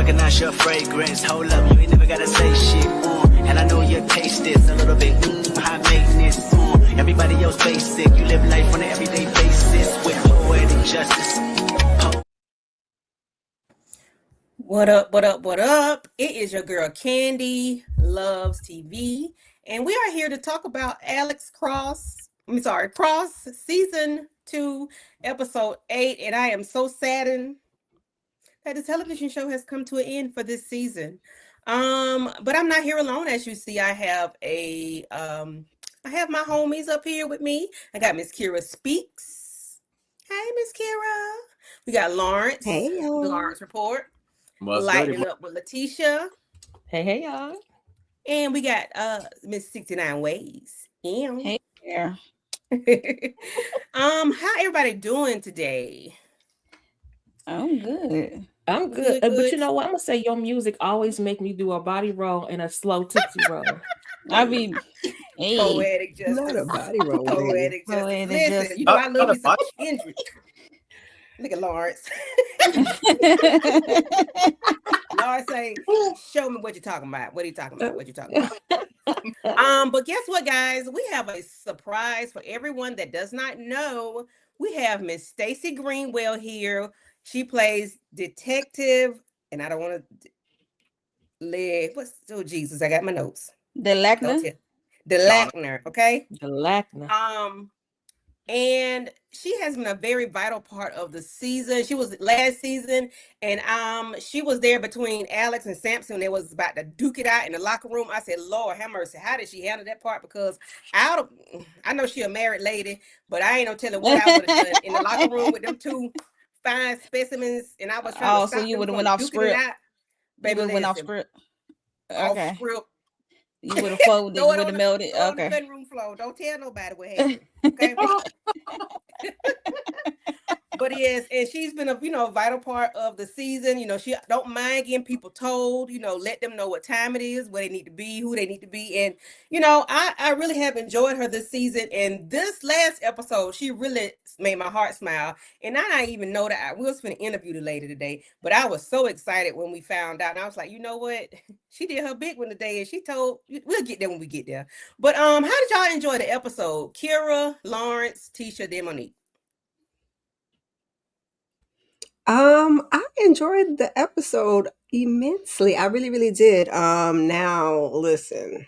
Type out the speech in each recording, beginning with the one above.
recognize your fragrance. Hold up, you ain't never gotta say shit. And I know your taste is a little bit high maintenance. Everybody else basic. You live life on an everyday basis with poetic justice. What up, what up, what up? It is your girl Candy Loves TV, and we are here to talk about Cross Season 2, Episode 8, and I am so saddened that the television show has come to an end for this season. But I'm not here alone, as you see. I have my homies up here with me. I got Miss Kira Speaks. Hey, Miss Kira. We got Lawrence. Hey, y'all. The Lawrence Report. What's Lighting good? up with Letitia. Hey, y'all. And we got Miss 69 Ways. Yeah. Hey there. How everybody doing today? I'm good. I'm good. But you know what? I'm gonna say your music always make me do a body roll and a slow tootsie roll. I mean, hey. Poetic justice. Not a body roll. Poetic justice. Listen, you know I love me some Kendrick. Look at Lawrence. Lawrence say, show me what you're talking about. What are you talking about? What you talking about? But guess what, guys? We have a surprise for everyone that does not know. We have Miss Stacy Greenwell here. She plays detective, and I don't want to Jesus, I got my notes. Delacner, okay? Delacner. And she has been a very vital part of the season. She was last season, and she was there between Alex and Samson. They was about to duke it out in the locker room. I said, Lord have mercy, how did she handle that part? Because I know she a married lady, but I ain't no telling what I would have done in the locker room with them two fine specimens, and I was trying to stop so you would have went off script. Baby, went off script. Okay. Off script. You would have folded, you would have melted. Okay. Living room floor. Don't tell nobody what happened. Okay. But yes, and she's been a vital part of the season. She don't mind getting people told, let them know what time it is, where they need to be, who they need to be. And I really have enjoyed her this season. And this last episode, she really made my heart smile. And I didn't even know that we was going to interview the lady today, but I was so excited when we found out. And I was like, you know what? She did her big one today, and she told we'll get there when we get there. But how did y'all enjoy the episode? Kira, Lawrence, Tisha, then Monique. I enjoyed the episode immensely. I really, really did. Now listen.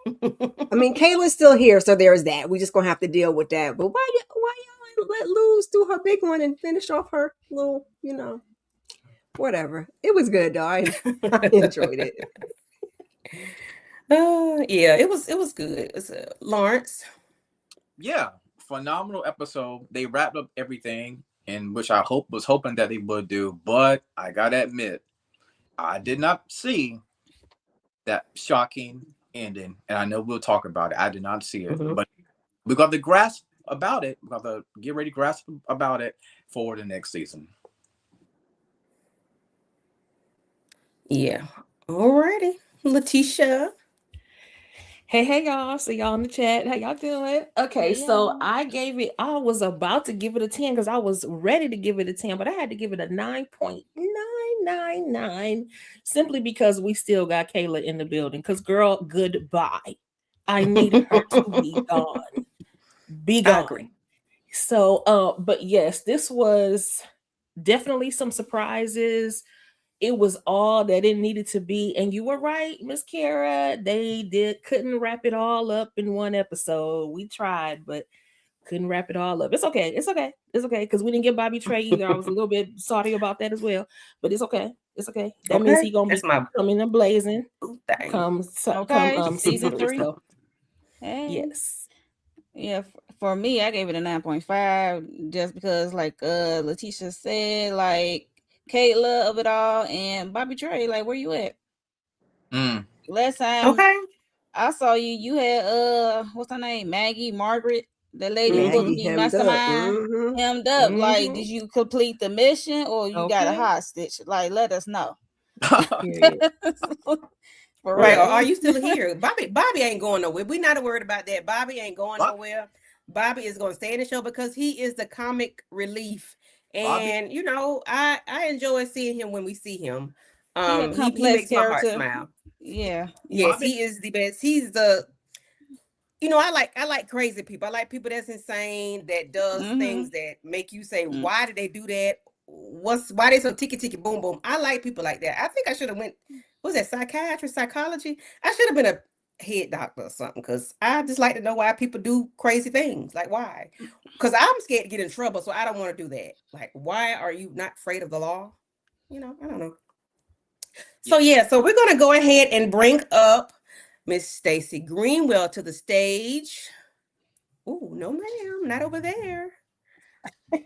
I mean, Kayla's still here, so there's that. We're just gonna have to deal with that. But why y'all let Luz do her big one and finish off her little, whatever. It was good, though. I enjoyed it. Yeah, it was good. It's Lawrence. Yeah, phenomenal episode. They wrapped up everything, and which I was hoping that they would do, but I gotta admit, I did not see that shocking ending, and I know we'll talk about it. I did not see it, but we got the grasp about it. We got to get ready to grasp about it for the next season. Yeah. Alrighty, Letitia. Hey, y'all. So y'all in the chat. How y'all doing? Okay, so I was about to give it a 10 because I was ready to give it a 10, but I had to give it a 9.999 simply because we still got Kayla in the building. Because, girl, goodbye. I needed her to be gone. Be gone. So, but yes, this was definitely some surprises. It was all that it needed to be. And you were right, Miss Kara. They couldn't wrap it all up in one episode. We tried, but couldn't wrap it all up. It's okay. Because we didn't get Bobby Trey either. I was a little bit salty about that as well. But it's okay. That means he's gonna be coming and blazing. Come season 3. So. Yes. Yeah, for me, I gave it a 9.5 just because, like Letitia said, like Kayla of it all and Bobby Trey, like, where you at? Last time I saw you had what's her name? Margaret, the lady who supposed to be mastermind, hemmed up. Like, did you complete the mission or you got a hostage? Like, let us know. Right, or are you still here? Bobby ain't going nowhere. We're not worried about that. Bobby ain't going nowhere. Bobby is going to stay in the show because he is the comic relief And you know, I enjoy seeing him when we see him. He a He complex makes my heart character. smile. Yeah. Yes, Bobby, he is the best. He's the, you know, I like crazy people. I like people that's insane, that does Mm-hmm. things that make you say, Mm. why did they do that? Why they so ticky boom boom? I like people like that. I think I should have went, what was that, psychiatry, psychology? I should have been a head doctor or something, because I just like to know why people do crazy things. Like, why? Because I'm scared to get in trouble, so I don't want to do that. Like, why are you not afraid of the law? You know, I don't know. So yeah, so we're gonna go ahead and bring up Miss Stacy Greenwell to the stage. Oh, no, ma'am, not over there. Here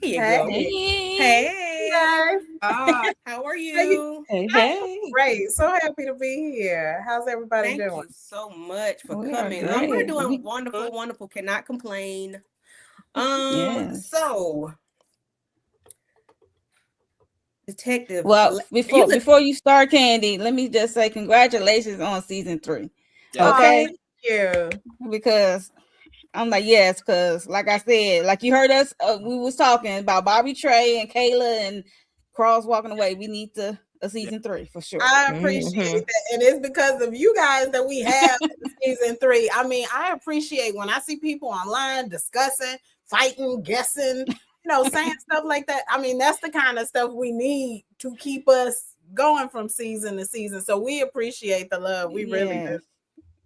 you Hey, go. Hey. Hey, guys. Hi. how are How you- you? Hey, I'm hey. great. So happy to be here. How's everybody Thank doing? you so much for We are coming. We're great. doing wonderful, wonderful. Cannot complain. Yes. So Detective, Well, you could. before you start, Candy, let me just say congratulations on season 3. Yeah. Okay, Thank you. because I'm like, yes, because like I said, like you heard us, we was talking about Bobby Trey and Kayla and Cross walking away. We need a season 3 for sure. I appreciate that. And it's because of you guys that we have season 3. I mean, I appreciate when I see people online discussing, fighting, guessing, saying stuff like that. I mean, that's the kind of stuff we need to keep us going from season to season. So we appreciate the love. We really do.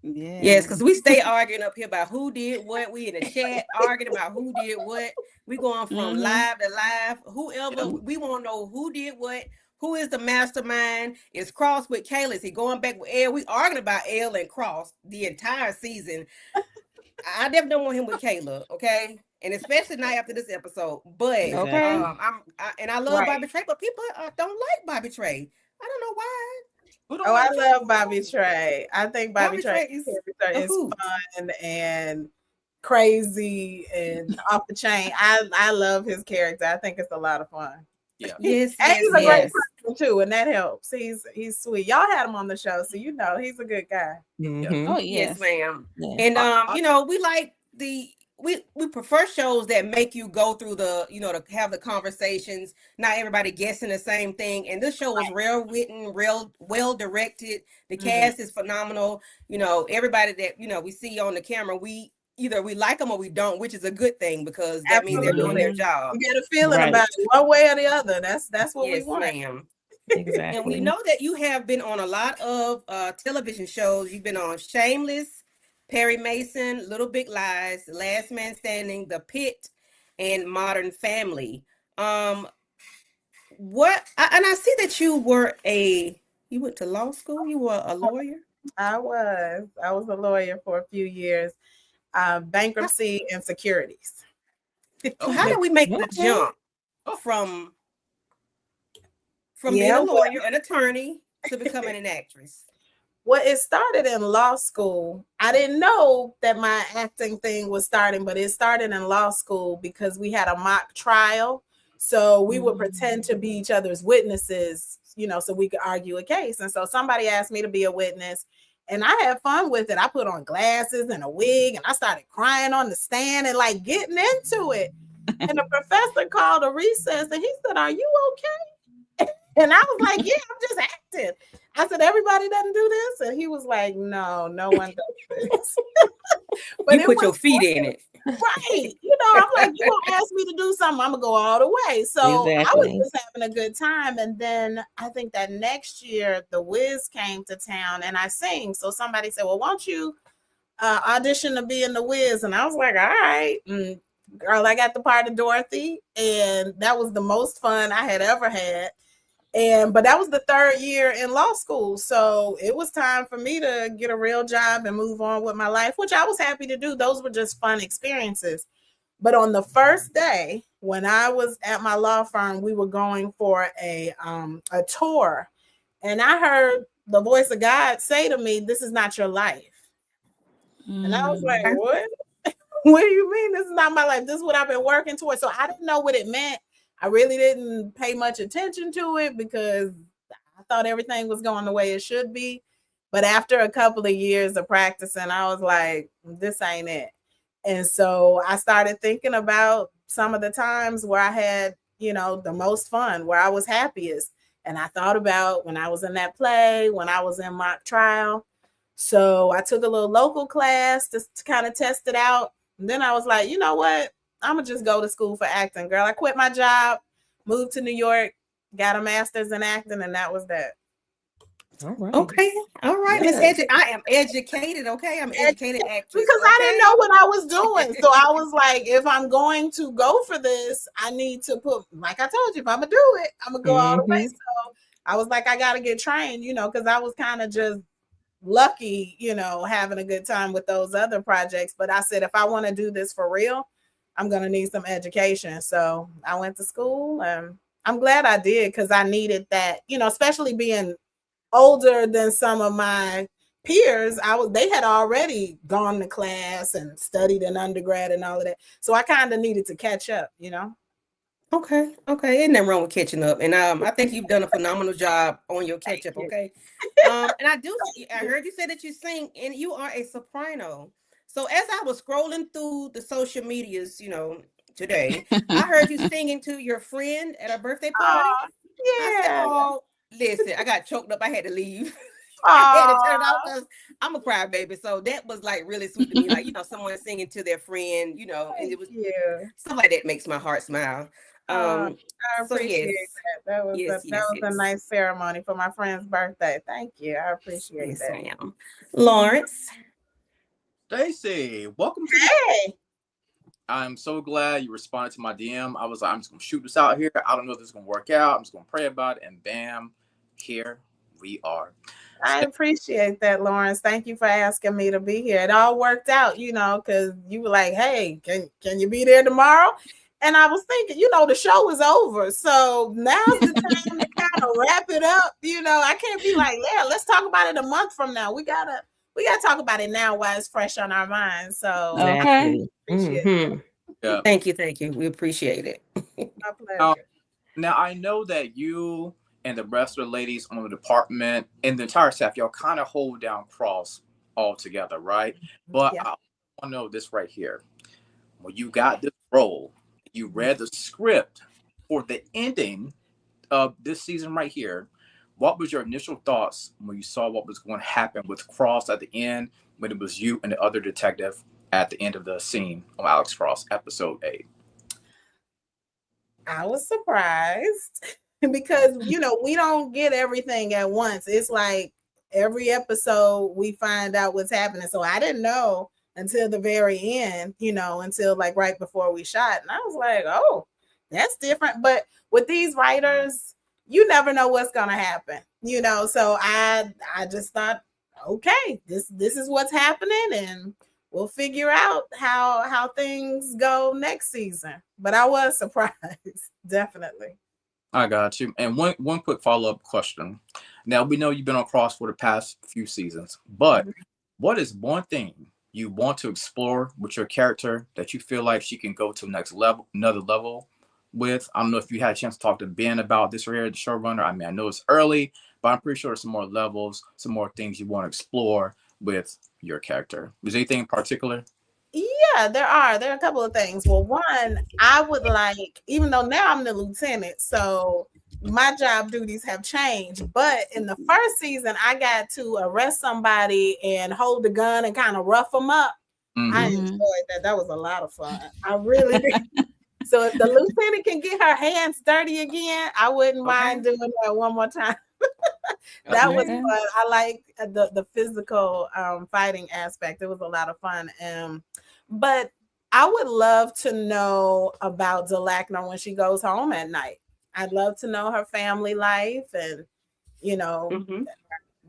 Yeah. Yes, because we stay arguing up here about who did what. We in the chat arguing about who did what. We going from live to live. Whoever, we want to know who did what. Who is the mastermind? Is Cross with Kayla? Is he going back with Elle? We arguing about Elle and Cross the entire season. I definitely don't want him with Kayla, okay? And especially not after this episode. But Okay. I love Right. Bobby Trey, but people don't like Bobby Trey. I don't know why. Who don't Oh, I like love Bobby Trey. I think Bobby Trey is a is hoot. fun and crazy and off the chain. I love his character. I think it's a lot of fun. Yeah. Yes, And yes, he's a yes. great person too, and that helps. He's sweet. Y'all had him on the show, so he's a good guy. Oh Yes, yes. ma'am. Yeah. And we like we prefer shows that make you go through the, to have the conversations, not everybody guessing the same thing. And this show was real written, real well directed. The cast is phenomenal. Everybody that we see on the camera, we either we like them or we don't, which is a good thing, because that means they're doing their job. You get a feeling Right. about it one way or the other. That's what we Yes, want. ma'am. Exactly. And we know that you have been on a lot of television shows. You've been on Shameless, Perry Mason, Little Big Lies, Last Man Standing, The Pit, and Modern Family. And I see that you went to law school. You were a lawyer. I was a lawyer for a few years, bankruptcy and securities. So how did we make the Okay. jump from being Yeah, a lawyer, an attorney, to becoming an actress? Well, it started in law school. I didn't know that my acting thing was starting, but it started in law school because we had a mock trial. So we would pretend to be each other's witnesses, so we could argue a case. And so somebody asked me to be a witness, and I had fun with it. I put on glasses and a wig, and I started crying on the stand and like getting into it. And the professor called a recess, and he said, "Are you okay?" And I was like, "Yeah, I'm just acting." I said, "Everybody doesn't do this?" And he was like, "No, no one does this." But you put your feet in it. Right. I'm like, you gonna ask me to do something, I'm gonna go all the way. So I was just having a good time. And then I think that next year the Wiz came to town and I sing. So somebody said, "Well, won't you audition to be in the Wiz?" And I was like, "All right." And girl, I got the part of Dorothy, and that was the most fun I had ever had. But that was the third year in law school. So it was time for me to get a real job and move on with my life, which I was happy to do. Those were just fun experiences. But on the first day, when I was at my law firm, we were going for a tour. And I heard the voice of God say to me, "This is not your life." And I was like, "What? What do you mean this is not my life? This is what I've been working towards." So I didn't know what it meant. I really didn't pay much attention to it because I thought everything was going the way it should be. But after a couple of years of practicing, I was like, "This ain't it." And so I started thinking about some of the times where I had, you know, the most fun, where I was happiest. And I thought about when I was in that play, when I was in mock trial. So I took a little local class to kind of test it out. And then I was like, you know what? I'm going to just go to school for acting, girl. I quit my job, moved to New York, got a master's in acting, and that was that. All right. Okay. All right, Miss Yes. I am educated, okay? I'm an educated actress. Because I didn't know what I was doing. So I was like, if I'm going to go for this, I need to put, like I told you, if I'm going to do it, I'm going to go all the way. So I was like, I got to get trained, you know, because I was kind of just lucky, you know, having a good time with those other projects. But I said, if I want to do this for real, I'm going to need some education. So I went to school, and I'm glad I did, because I needed that, you know, especially being older than some of my peers. They had already gone to class and studied in undergrad and all of that. So I kind of needed to catch up, you know. Okay. Ain't nothing wrong with catching up. And I think you've done a phenomenal job on your catch up, okay? And I heard you say that you sing, and you are a soprano. So as I was scrolling through the social medias, you know, today, I heard you singing to your friend at a birthday party. I said, oh, listen, I got choked up. I had to leave. I had to turn it off because I'm a crybaby. So that was like really sweet to me. Like, you know, someone singing to their friend, you know, and it was stuff like that makes my heart smile. I appreciate that. That was a nice ceremony for my friend's birthday. Thank you. I appreciate that. Ma'am. Lawrence. Stacy, welcome to Hey. I'm so glad you responded to my DM. I was like, I'm just gonna shoot this out here. I don't know if this is gonna work out. I'm just gonna pray about it, and bam, here we are. I appreciate that, Lawrence. Thank you for asking me to be here. It all worked out, you know, because you were like, hey, can you be there tomorrow? And I was thinking, you know, the show is over. So now's the time to kind of wrap it up. You know, I can't be like, yeah, let's talk about it a month from now. We gotta talk about it now while it's fresh on our minds. So okay. Yeah. Thank you. We appreciate it. My pleasure. Now I know that you and the rest of the ladies on the department and the entire staff, y'all kind of hold down Cross all together, right? But I want to know this right here. When you got this role, you read the script for the ending of this season right here. What was your initial thoughts when you saw what was going to happen with Cross at the end, when it was you and the other detective at the end of the scene on Alex Cross, episode 8? I was surprised because, you know, we don't get everything at once. It's like every episode we find out what's happening. So I didn't know until the very end, you know, until like right before we shot. And I was like, oh, that's different. But with these writers, you never know what's going to happen, you know? So I just thought, okay, this is what's happening, and we'll figure out how things go next season. But I was surprised, definitely. I got you. And one quick follow-up question. Now, we know you've been on Cross for the past few seasons, but what is one thing you want to explore with your character that you feel like she can go to another level with? I don't know if you had a chance to talk to Ben about this right here, the showrunner. I mean, I know it's early, but I'm pretty sure there's some more levels, some more things you want to explore with your character. Is there anything in particular? Yeah, there are a couple of things. Well, one, I would like, even though now I'm the lieutenant, so my job duties have changed, but in the first season I got to arrest somebody and hold the gun and kind of rough them up. I enjoyed that. That was a lot of fun. I really did. So if the lieutenant can get her hands dirty again, I wouldn't mind doing that one more time. That was fun. I like the physical fighting aspect. It was a lot of fun. But I would love to know about Delacna when she goes home at night. I'd love to know her family life and, you know,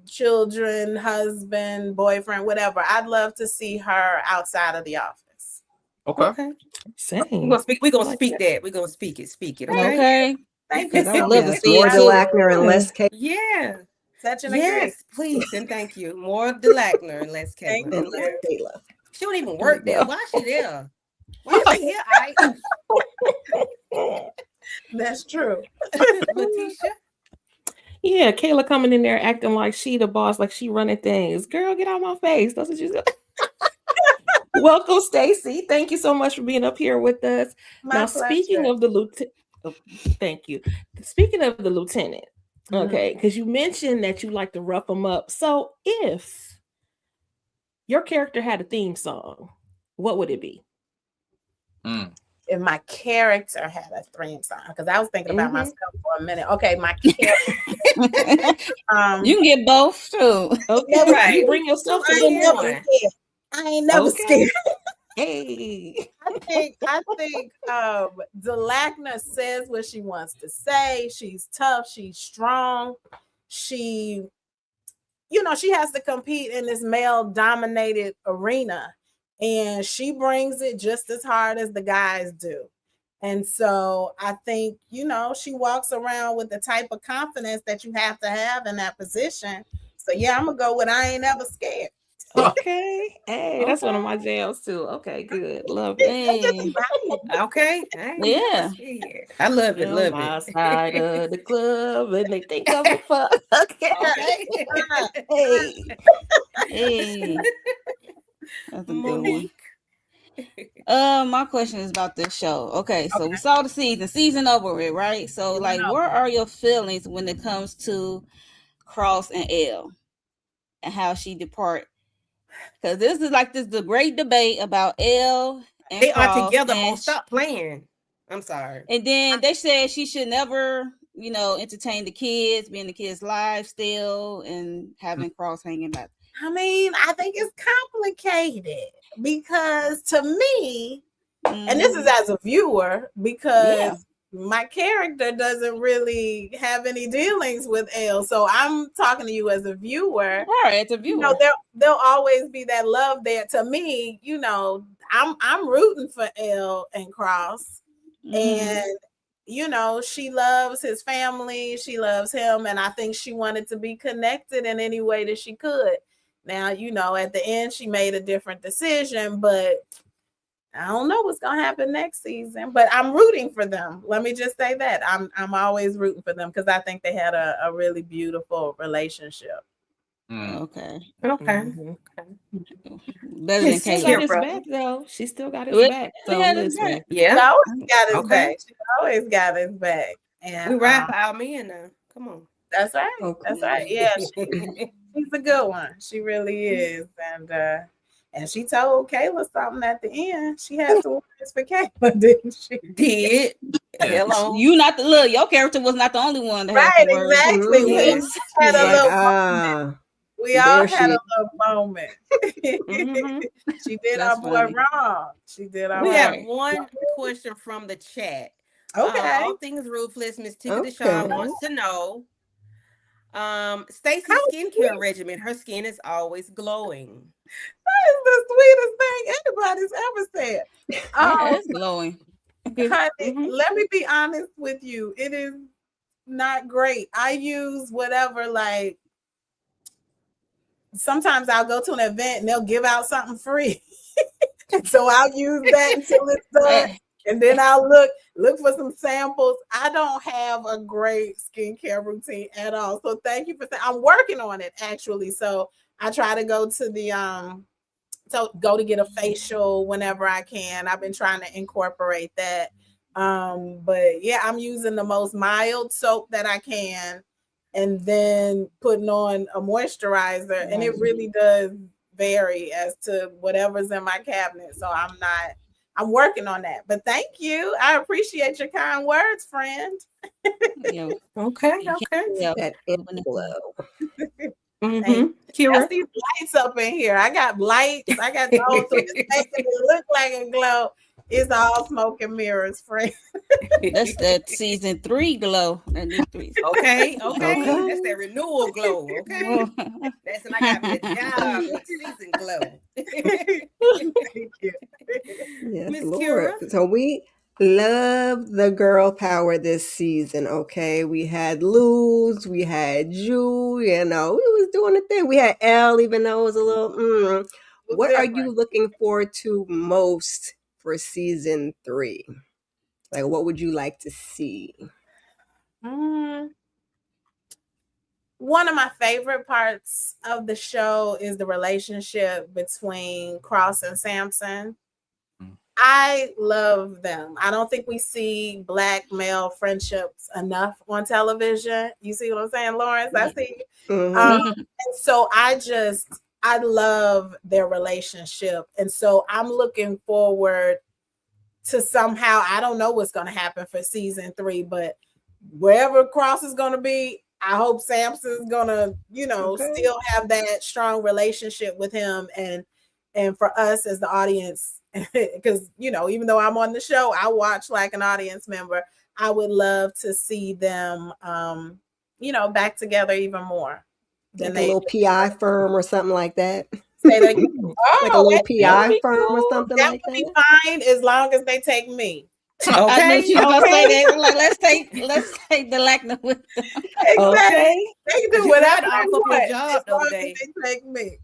children, husband, boyfriend, whatever. I'd love to see her outside of the office. Okay. Same. We're gonna speak that. We're gonna speak it. Okay. Thank you. I love to see more it too. Delacna and less Kayla. Yeah. Such an Yes, please and thank you. More Delacna and less Kayla. And less Kayla. She don't even work there. Why is she there? Why is she here? That's true. Letitia. Yeah, Kayla coming in there acting like she the boss, like she running things. Girl, get out of my face. That's what she's Welcome, Stacy. Thank you so much for being up here with us. My Now, speaking pleasure. of the lieutenant, thank you. Speaking of the lieutenant, okay, because you mentioned that you like to rough them up. So, if your character had a theme song, what would it be? If my character had a theme song, because I was thinking about myself for a minute. Okay, my character. You can get both too. Okay, Right. you bring yourself to I the ain't never one. scared. I ain't never scared. Hey. I think Delacna says what she wants to say. She's tough. She's strong. She, she has to compete in this male-dominated arena, and she brings it just as hard as the guys do. And so I think, she walks around with the type of confidence that you have to have in that position. So yeah, I'm gonna go with I ain't never scared. Okay. Hey, that's one of my jams too. Okay, good. Love it. Hey. Okay. Yeah. I love it. On Love my it. side of the club, and they think I'm a fuck. Okay. Hey. Hey. That's a good one. Monique. My question is about this show. Okay, so we saw the season over with, right? So like, where are your feelings when it comes to Cross and Elle and how she depart? Because this is like the great debate about Elle and They Cross. are together. And Won't stop playing. I'm sorry. And then they said she should never, entertain the kids, be in the kids' lives still, and having Cross hanging back. I mean, I think it's complicated because to me, and this is as a viewer, because my character doesn't really have any dealings with Elle. So I'm talking to you as a viewer. Right, as a viewer. There'll always be that love there. To me, I'm rooting for Elle and Cross. And she loves his family, she loves him, and I think she wanted to be connected in any way that she could. Now, at the end she made a different decision, but I don't know what's gonna happen next season. But I'm rooting for them. Let me just say that I'm always rooting for them because I think they had a really beautiful relationship. Okay. Okay. Better than She still got his back though. She still got his back. So listen. Yeah. She always got his back. She always got his back. And we rap our men now. Come on. That's right. Okay. That's right. Yeah, she's a good one. She really is. And she told Kayla something at the end. She had some words for Kayla, didn't she? Did. Hello. You not the look. Your character was not the only one that had some words. Exactly. Yes. We had a little moment. We all had a little moment. She did our boy wrong. She did our We have one question from the chat. Okay. All things ruthless. Miss Tika Deshawn wants to know. Stacy's skincare regimen. Her skin is always glowing. That is the sweetest thing anybody's ever said. It's glowing. Honey, let me be honest with you. It is not great. I use whatever, like, sometimes I'll go to an event and they'll give out something free. So I'll use that until it's done. And then I'll look for some samples. I don't have a great skincare routine at all. So thank you for saying. I'm working on it actually. So I try to go to to get a facial whenever I can. I've been trying to incorporate that. But yeah, I'm using the most mild soap that I can, and then putting on a moisturizer, and it really does vary as to whatever's in my cabinet. So I'm working on that. But thank you. I appreciate your kind words, friend. Okay. That glow. Kira, I see lights up in here. I got lights. I got those, so it's making it look like a glow. It's all smoke and mirrors, friend. That's that season 3 glow. That new 3. Okay. That's that renewal glow. Okay. That's when I got me a job. Season glow. Thank you. Yes, Miss Lord. Kira. So we love the girl power this season. Okay, we had Luz, we had Ju. We was doing the thing. We had Elle, even though it was a little. What are you looking forward to most for season 3? Like, what would you like to see? one of my favorite parts of the show is the relationship between Cross and Samson. I love them. I don't think we see Black male friendships enough on television. You see what I'm saying, Lawrence? I see. And so I love their relationship. And so I'm looking forward to somehow, I don't know what's going to happen for season 3, but wherever Cross is going to be, I hope Samson's going to, still have that strong relationship with him. And for us as the audience, because, even though I'm on the show, I watch like an audience member. I would love to see them, back together even more. Like a little PI firm or something like that. Say that like a little PI firm or something that like would that. be fine as long as they take me. I knew she was gonna say that. Like, let's take the Lachlan with them. Exactly. Okay. They can do You whatever tried to they offer up your want job as the other long day. as they take me.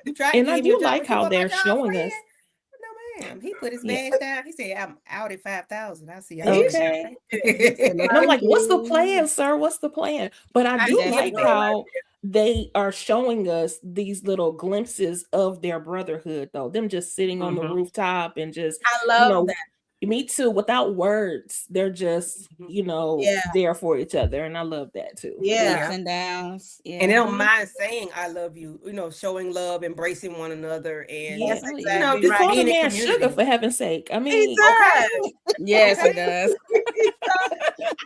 You tried And to I give him your do job. like But you how want my they're job, showing friend? us. No, ma'am. He put his Yeah. badge down. He said, I'm out at 5,000. I see. Okay. And And I'm like, what's the plan, sir? What's the plan? But I do definitely like like how they are showing us these little glimpses of their brotherhood, though. Them just sitting on the rooftop and just, I love that. Me too, without words. They're just, there for each other. And I love that too. Yeah. Ups and downs. Yeah. And they don't mind saying I love you, showing love, embracing one another, and That's Yeah. exactly He just called a being in man community. sugar, for heaven's sake. I He mean, does. Yes, he does.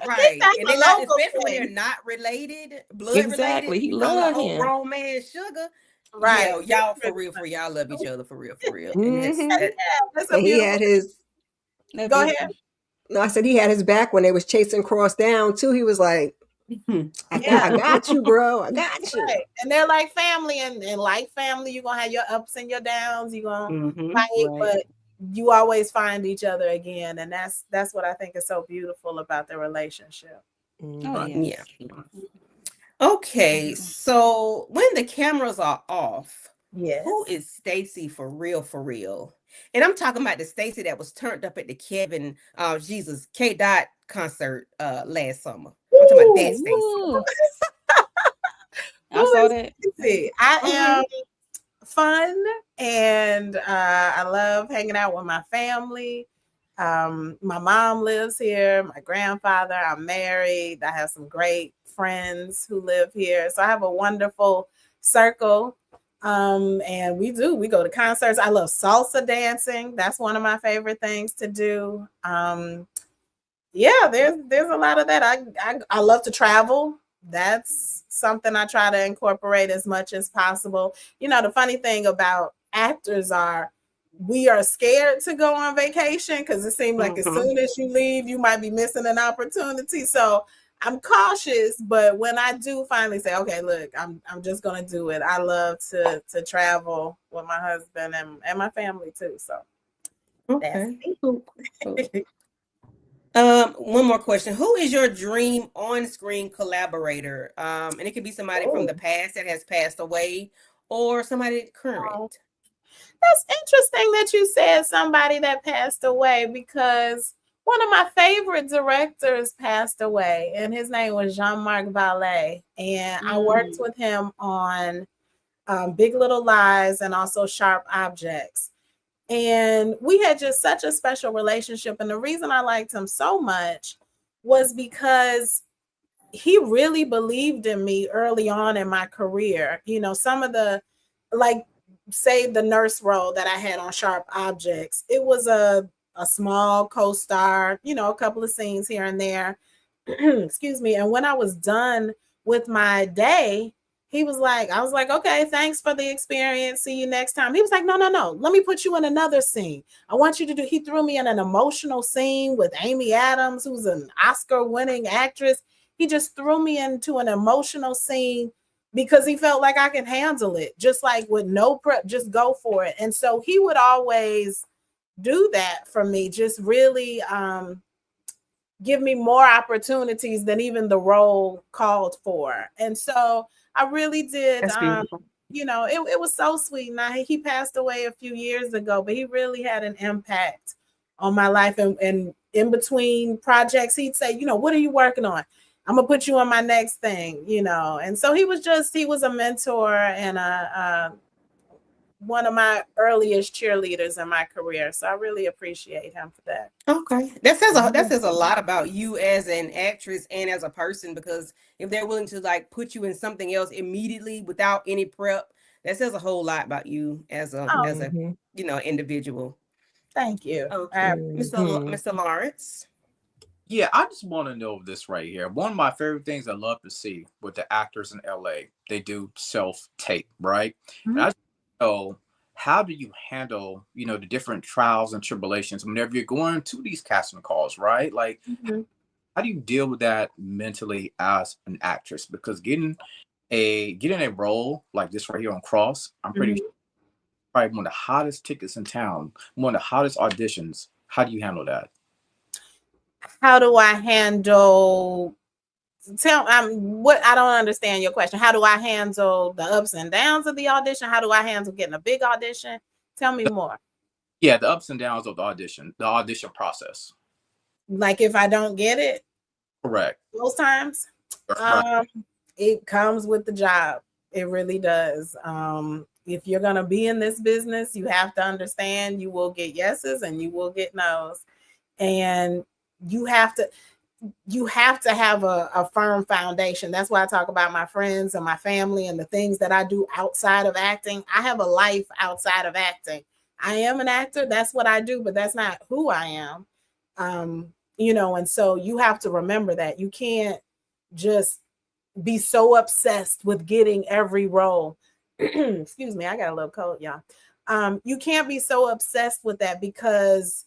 Right. That's And a they're not, local especially when thing. they're not related, blood Exactly. related. He You call a loved whole him. grown man sugar. Right. Yeah, y'all for real, y'all love each other for real. And That's a And he beautiful. had his. Go ahead. No, I said he had his back when they was chasing Cross down too. He was like, I got you, bro. I got you. Right. And they're like family, and like family, you're gonna have your ups and your downs. You're gonna fight, but you always find each other again. And that's what I think is so beautiful about their relationship. Oh, yes. Yeah. Okay, so when the cameras are off, Yes. who is Stacy for real? And I'm talking about the Stacy that was turned up at the K. Dot concert last summer. I'm talking about that Stacy. Ooh. I saw that. I am fun, and I love hanging out with my family. My mom lives here, my grandfather, I'm married. I have some great friends who live here. So I have a wonderful circle. And we go to concerts. I love salsa dancing. That's one of my favorite things to do. There's a lot of that. I love to travel. That's something I try to incorporate as much as possible. The funny thing about actors we are scared to go on vacation because it seems like as soon as you leave, you might be missing an opportunity. So I'm cautious, but when I do finally say, okay, look, I'm just gonna do it. I love to travel with my husband and my family too. So okay. One more question. Who is your dream on-screen collaborator? And it could be somebody from the past that has passed away or somebody current. That's interesting that you said somebody that passed away, because one of my favorite directors passed away, and his name was Jean-Marc Vallée. And I worked with him on Big Little Lies and also Sharp Objects. And we had just such a special relationship. And the reason I liked him so much was because he really believed in me early on in my career. Some of the, say the nurse role that I had on Sharp Objects, it was a small co-star, a couple of scenes here and there. Excuse me. And when I was done with my day, I was like, okay, thanks for the experience. See you next time. He was like, no. Let me put you in another scene. I want you to he threw me in an emotional scene with Amy Adams, who's an Oscar-winning actress. He just threw me into an emotional scene because he felt like I can handle it, just like with no prep, just go for it. And so he would always do that for me, just really give me more opportunities than even the role called for. And so I really did, it was so sweet. Now he passed away a few years ago, but he really had an impact on my life. And in between projects, he'd say, what are you working on? I'm gonna put you on my next thing, you know. And so he was a mentor and one of my earliest cheerleaders in my career. So I really appreciate him for that. Okay. That says a lot about you as an actress and as a person, because if they're willing to like put you in something else immediately without any prep, that says a whole lot about you as a individual. Thank you. Okay. Mr. Lawrence. Yeah, I just want to know this right here. One of my favorite things I love to see with the actors in LA, they do self-tape, right? And I just know, how do you handle, the different trials and tribulations whenever you're going to these casting calls, right? Like, how do you deal with that mentally as an actress? Because getting a role like this right here on Cross, I'm pretty sure probably one of the hottest tickets in town, one of the hottest auditions. How do you handle that? How do I handle what I don't understand your question. How do I handle the ups and downs of the audition? How do I handle getting a big audition? Tell me more. Yeah, the ups and downs of the audition process. Like if I don't get it? Correct. Most times? Right. It comes with the job. It really does. If you're gonna be in this business, you have to understand you will get yeses and you will get nos. And you have to have a firm foundation. That's why I talk about my friends and my family and the things that I do outside of acting. I have a life outside of acting. I am an actor. That's what I do, but that's not who I am. And so you have to remember that you can't just be so obsessed with getting every role. Excuse me, I got a little cold, y'all. You can't be so obsessed with that because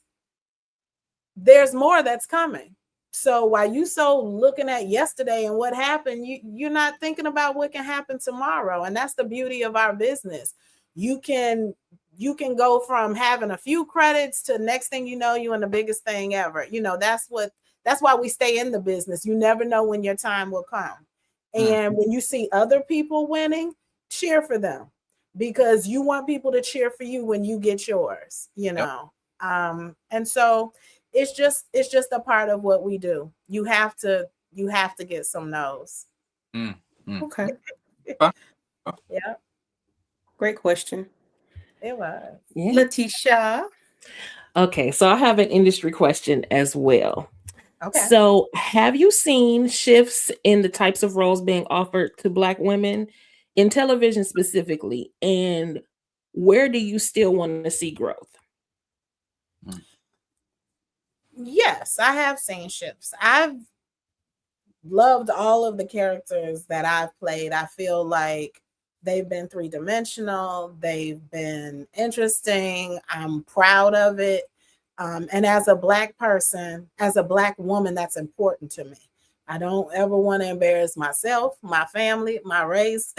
there's more that's coming. So while you so looking at yesterday and what happened, you're not thinking about what can happen tomorrow. And that's the beauty of our business. You can go from having a few credits to next thing you know, you in the biggest thing ever. That's why we stay in the business. You never know when your time will come. And when you see other people winning, cheer for them, because you want people to cheer for you when you get yours, and so it's just a part of what we do. You have to get some no's. Okay. Yeah. Great question. It was. Yeah. Letitia. Okay, so I have an industry question as well. Okay. So have you seen shifts in the types of roles being offered to Black women in television specifically? And where do you still want to see growth? Yes, I have seen shifts. I've loved all of the characters that I've played. I feel like they've been three-dimensional. They've been interesting. I'm proud of it. And as a Black person, as a Black woman, that's important to me. I don't ever want to embarrass myself, my family, my race.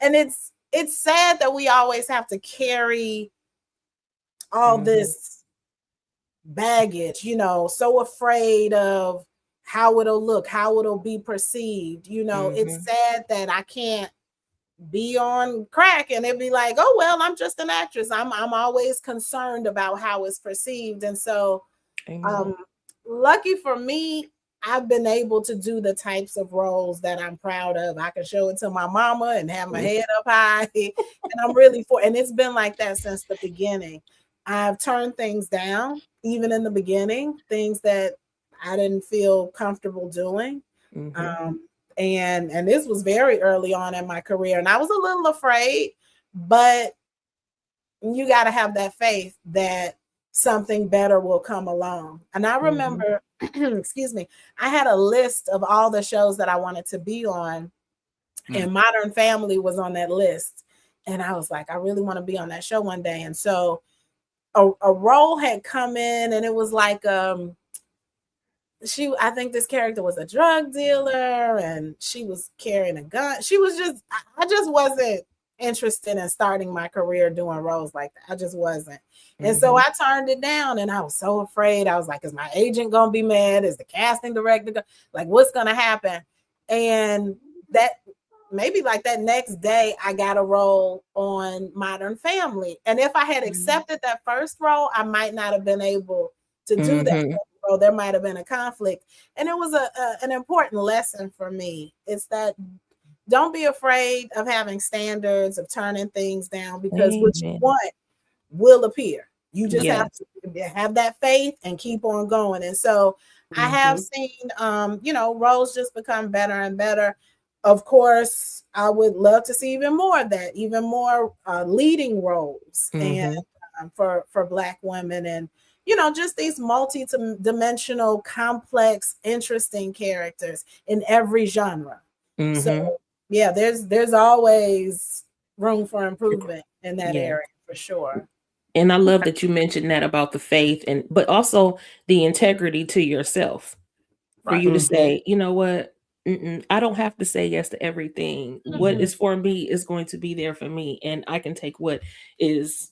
And it's sad that we always have to carry all this baggage, so afraid of how it'll look, how it'll be perceived. It's sad that I can't be on crack and it'd be like, oh, well, I'm just an actress. I'm always concerned about how it's perceived. And so lucky for me, I've been able to do the types of roles that I'm proud of. I can show it to my mama and have my head up high. And I'm really and it's been like that since the beginning. I've turned things down, even in the beginning, things that I didn't feel comfortable doing. And this was very early on in my career. And I was a little afraid, but you got to have that faith that something better will come along. And I remember, excuse me, I had a list of all the shows that I wanted to be on, and Modern Family was on that list. And I was like, I really want to be on that show one day. And so a role had come in, and it was like I think this character was a drug dealer and she was carrying a gun. I just wasn't interested in starting my career doing roles like that. I just wasn't. And so I turned it down, and I was so afraid. I was like, is my agent gonna be mad? Is the casting director like, what's gonna happen? And that maybe like that next day I got a role on Modern Family. And if I had accepted that first role, I might not have been able to do that So there might have been a conflict, and it was an important lesson for me. It's that don't be afraid of having standards, of turning things down, because what you want will appear. You just have to have that faith and keep on going. And so I have seen, roles just become better and better. Of course, I would love to see even more of that, even more leading roles and for Black women, and just these multi-dimensional, complex, interesting characters in every genre. So yeah, there's always room for improvement in that area for sure. And I love that you mentioned that about the faith, but also the integrity to yourself. For you to say, you know what, I don't have to say yes to everything. What is for me is going to be there for me, and I can take what is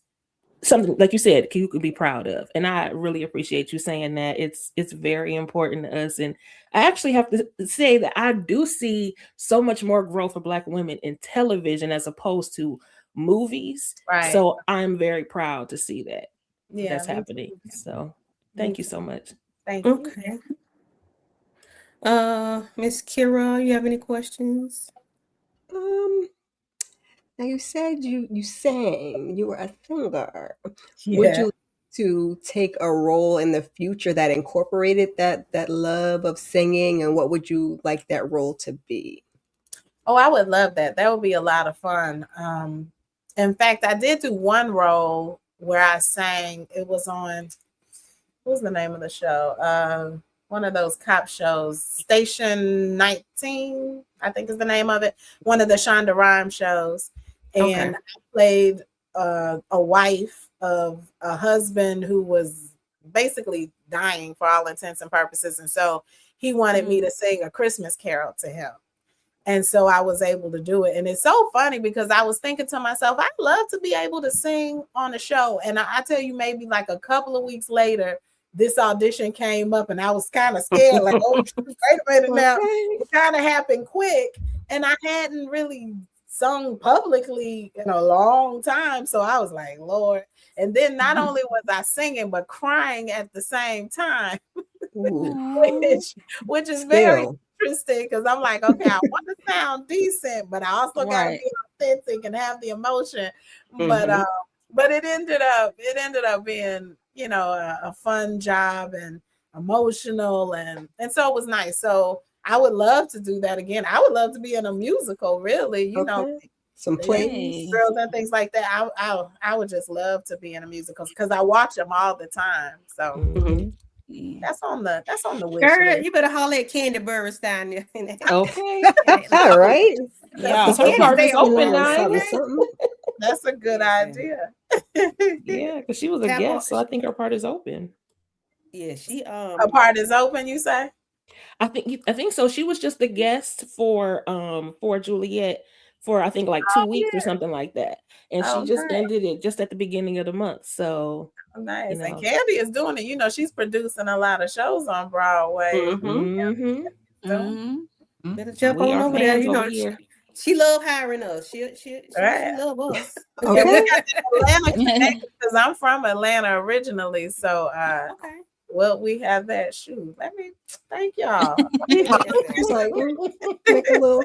something, like you said, you could be proud of. And I really appreciate you saying that. It's very important to us. And I actually have to say that I do see so much more growth for Black women in television as opposed to movies. Right. So I'm very proud to see that that's happening. Too. So thank you so much. Thank you. Okay. Miss Kira, you have any questions? Now you said you sang, you were a singer. Yeah. Would you like to take a role in the future that incorporated that love of singing, and what would you like that role to be? Oh, I would love that. That would be a lot of fun. In fact, I did do one role where I sang. It was on, what was the name of the show? One of those cop shows, Station 19, I think is the name of it. One of the Shonda Rhimes shows. And I played a wife of a husband who was basically dying for all intents and purposes. And so he wanted me to sing a Christmas carol to him. And so I was able to do it. And it's so funny because I was thinking to myself, I'd love to be able to sing on a show. And I tell you, maybe like a couple of weeks later, this audition came up and I was kind of scared, like, oh, wait a minute now. It kind of happened quick. And I hadn't really sung publicly in a long time. So I was like, Lord. And then not only was I singing, but crying at the same time, which is very interesting, because I'm like, okay, I want to sound decent, but I also got to be authentic and have the emotion. But it ended up being, a fun job and emotional, and so it was nice. So I would love to do that again. I would love to be in a musical, really, some plays, girls and things like that. I would just love to be in a musical because I watch them all the time. So that's on the wish list. You better holler at Candy Burris down there. Okay. All right. Yeah, her part is open now. That's a good idea. Yeah, because she was a guest, so I think her part is open. Yeah, her part is open, you say? I think so. She was just the guest for Juliet for I think like 2 weeks or something like that. And she just ended it just at the beginning of the month. So nice. And Candy is doing it. She's producing a lot of shows on Broadway. Better jump on over there. She love hiring us. She love us. Okay. We got Atlanta because I'm from Atlanta originally. So well, we have that. Shoot, let me thank y'all. It's like make a little.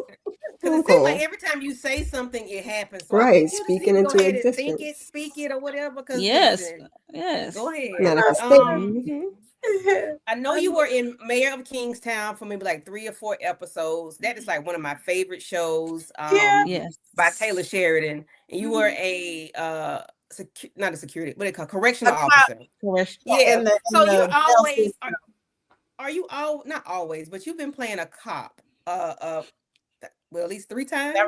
It seems like every time you say something, it happens. So right, speaking into existence. Think it, speak it, or whatever. Yes. Go ahead. I know you were in Mayor of Kingstown for maybe like 3 or 4 episodes. That is like one of my favorite shows. By Taylor Sheridan, and you were a not a security, what they call correctional officer. Yeah. So you always are you all not always, but you've been playing a cop. Well, at least 3 times.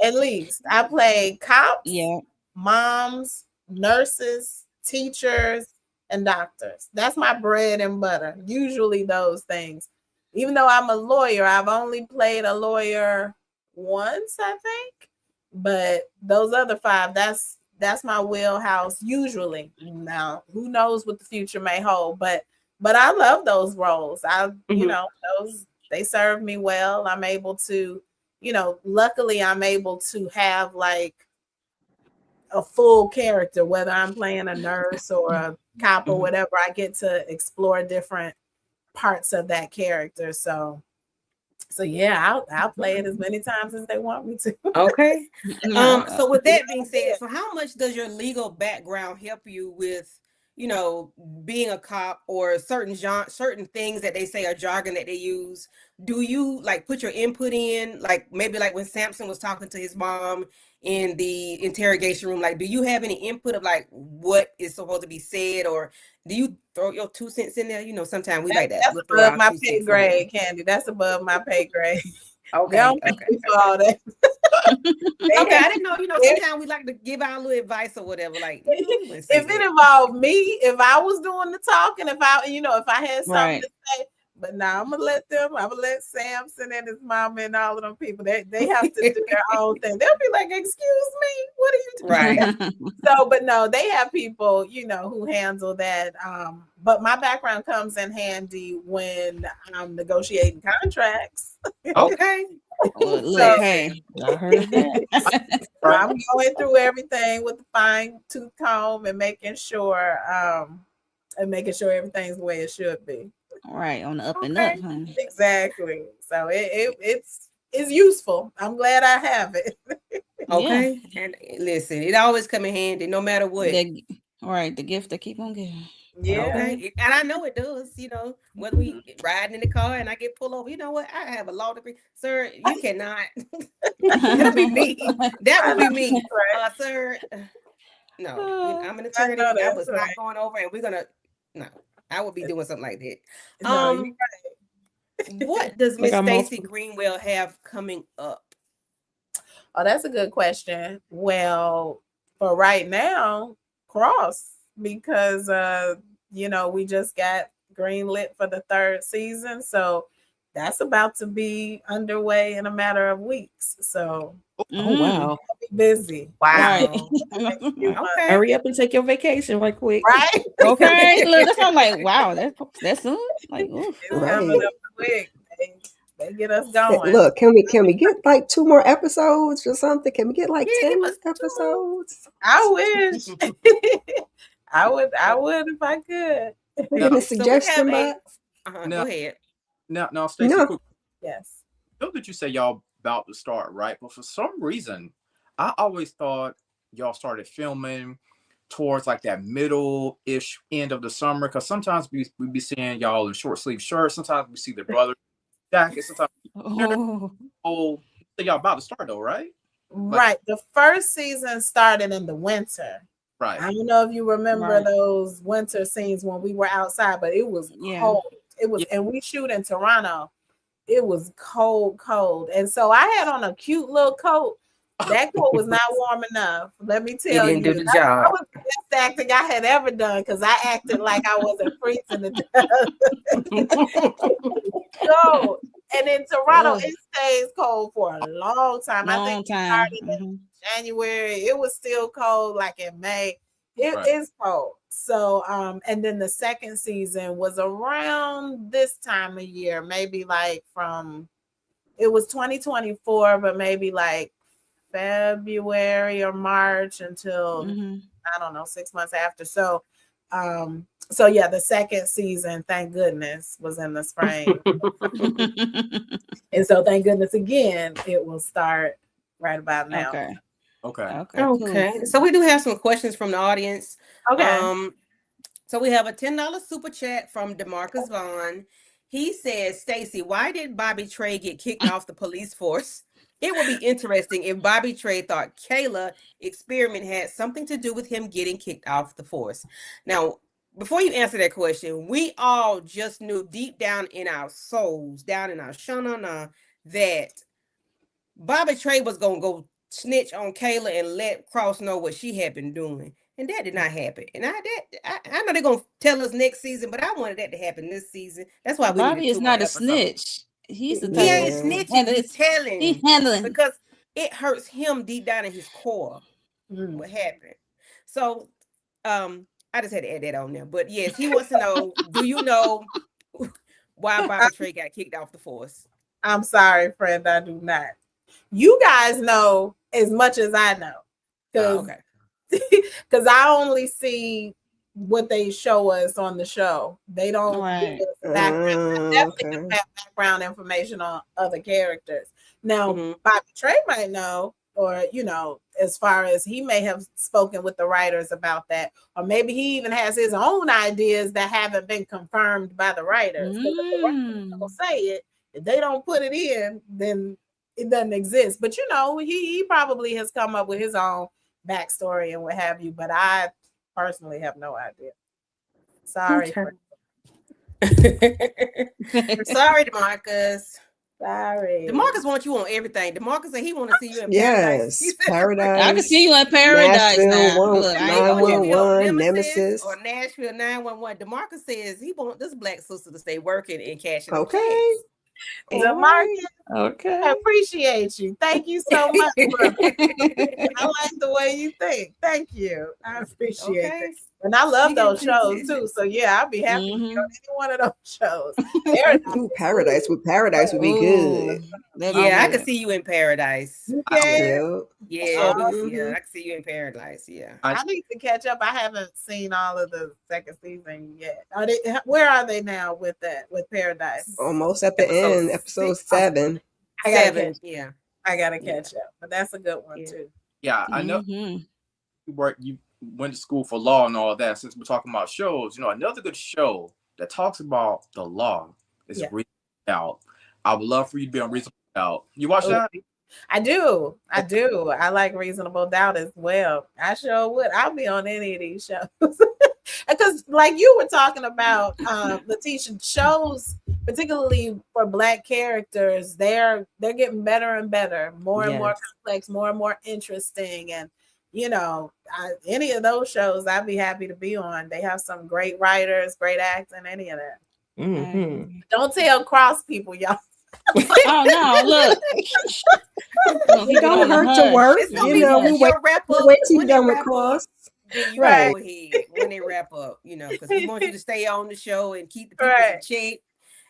At least I played cops, moms, nurses, teachers, and doctors. That's my bread and butter. Usually those things. Even though I'm a lawyer, I've only played a lawyer once, I think. But those other 5, that's my wheelhouse usually. Now, who knows what the future may hold, but I love those roles. Those, they serve me well. I'm able to, luckily I'm able to have like a full character, whether I'm playing a nurse or a cop or whatever. I get to explore different parts of that character. So yeah, I'll play it as many times as they want me to. Okay. Yeah. So with that being said, so how much does your legal background help you with, being a cop or certain things that they say are jargon that they use? Do you like put your input in, like maybe like when Samson was talking to his mom in the interrogation room, like do you have any input of like what is supposed to be said, or do you throw your 2 cents in there? Sometimes we like that. That's We'll throw above our my 2 pay cents in grade, Candy. That's above my pay grade. They Okay. don't pay me for all that. Okay, I didn't know. Sometimes we like to give our little advice or whatever. Like, we wouldn't say If it that. involved me, if I was doing the talking, if I had something Right. to say, but now I'm gonna let Samson and his mama and all of them people, they have to do their own thing. They'll be like, excuse me, what are you doing? Right. So, but no, they have people, who handle that. But my background comes in handy when I'm negotiating contracts. Okay. Well, look, So- hey, I heard that. I'm going through everything with the fine tooth comb and making sure everything's the way it should be. Right, on the up and Okay. up, honey. Exactly. So it's useful. I'm glad I have it. Okay. And listen, it always come in handy, no matter what. Right, the gift that keep on giving. Yeah. Okay. And I know it does, whether we riding in the car and I get pulled over, you know what? I have a law degree. Sir, you cannot. That'll be me. That would be me. Sir, no, I'm an attorney. I was not going over and we're going to, no, I would be doing something like that. No, you're What does Miss Stacy Greenwell have coming up? Oh, that's a good question. Well, for right now, Cross, because we just got greenlit for the 3rd season, so that's about to be underway in a matter of weeks. So wow, I'll be busy. Wow. Okay. Hurry up and take your vacation right quick. Right. Okay, look, that's I'm like, wow, that's soon. Like, ooh. It's coming up quick. They get us going. Look, can we get like 2 more episodes or something? Can we get like 10 episodes? I wish. I would if I could. In the suggestion box. Go ahead. Now, Stacey, quick. Yes. I know that you say y'all about to start, right? But for some reason, I always thought y'all started filming towards like that middle-ish end of the summer, because sometimes we be seeing y'all in short sleeve shirts. Sometimes we see the brother jacket. Sometimes so y'all about to start though, right? Right. The first season started in the winter. Right. I don't know if you remember those winter scenes when we were outside, but it was cold. It was, and we shoot in Toronto. It was cold. And so I had on a cute little coat. That coat was not warm enough. Let me tell you. It didn't do the job. That was the best acting I had ever done, because I acted like I wasn't freezing to death. So, and in Toronto, it stays cold for a long time. I think it started in January. It was still cold like in May. It is cold. So, and then the second season was around this time of year, maybe like it was 2024, but maybe like February or March until I don't know, 6 months after. So yeah, the second season, thank goodness, was in the spring. And so thank goodness again, it will start right about now. Okay. Cool. So we do have some questions from the audience. Okay. So we have a $10 super chat from DeMarcus Vaughn. He says, Stacy, why did Bobby Trey get kicked off the police force? It would be interesting if Bobby Trey thought Kayla experiment had something to do with him getting kicked off the force. Now, before you answer that question, we all just knew deep down in our souls, down in our shanana, that Bobby Trey was going to go snitch on Kayla and let Cross know what she had been doing. And that did not happen. And I know they're going to tell us next season, but I wanted that to happen this season. That's why we Bobby is not a snitch. He's the type. He ain't snitching. He's telling. He's handling. Because it hurts him deep down in his core what happened. So I just had to add that on there. But yes, he wants to know, do you know why Bobby Trey got kicked off the force? I'm sorry, friend, I do not. You guys know as much as I know. Because because I only see what they show us on the show. They don't Right. give us background. I definitely Okay. do have background information on other characters. Now, Mhm. Bobby Trey might know, or as far as he may have spoken with the writers about that, or maybe he even has his own ideas that haven't been confirmed by the writers. Because if the writers don't say it, if they don't put it in, then it doesn't exist. But he probably has come up with his own backstory and what have you. But I personally have no idea. Sorry. Okay. Sorry, DeMarcus. Sorry. DeMarcus wants you on everything. DeMarcus said he want to see you in Paradise. Yes, Paradise. I can see you in Paradise now. Look, I ain't gonna hold you. 911, Nemesis. Or Nashville 911. DeMarcus says he want this black sister to stay working and cashing the Okay. checks. DeMarcus, Okay. I appreciate you. Thank you so much. Brother. I like the way you think. Thank you. I appreciate it. And I love those shows too. So yeah, I'll be happy to be on any one of those shows. Paradise. Paradise would be good. Yeah, I could see you in Paradise. Yeah. Yeah, I can see you in Paradise. Yeah. I need to catch up. I haven't seen all of the second season yet. Where are they now with Paradise? Almost at the end, episode 7. I gotta catch up. But that's a good one too. Yeah, I know you went to school for law and all that. Since we're talking about shows, another good show that talks about the law is Reasonable Doubt. I would love for you to be on Reasonable Doubt. You watch that? I do. I like Reasonable Doubt as well. I sure would. I'll be on any of these shows. Because like you were talking about, Letitia, shows, particularly for Black characters, they're getting better and better, more and more complex, more and more interesting. And any of those shows I'd be happy to be on. They have some great writers, great acting, any of that. Mm-hmm. Don't tell cross people, y'all. Oh no, look. It don't hurt to work. We wait till you're done with cross. Then you go ahead when they wrap up, because we want you to stay on the show and keep the people in check.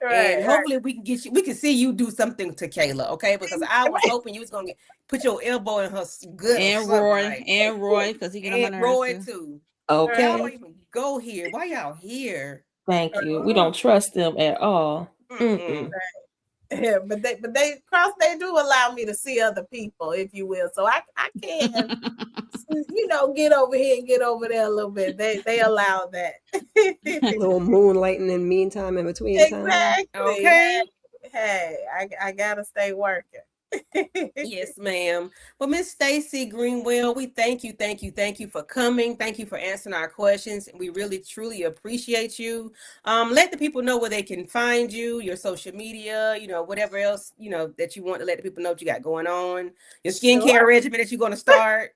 And hopefully we can see you do something to Kayla, okay? Because I was hoping you was gonna put your elbow in her good. And Roy, because he can and Roy too. Okay. Y'all don't even go here. Why y'all here? Thank you. We don't trust them at all. Yeah, but they cross. They do allow me to see other people, if you will. So I can, get over here and get over there a little bit. They allow that. A little moonlighting in meantime, in between time. Exactly. Okay. Hey, I gotta stay working. Yes, ma'am. Well, Miss Stacy Greenwell, we thank you for coming. Thank you for answering our questions. We really, truly appreciate you. Let the people know where they can find you, your social media, whatever else, that you want to let the people know what you got going on, your skincare regimen that you're going to start.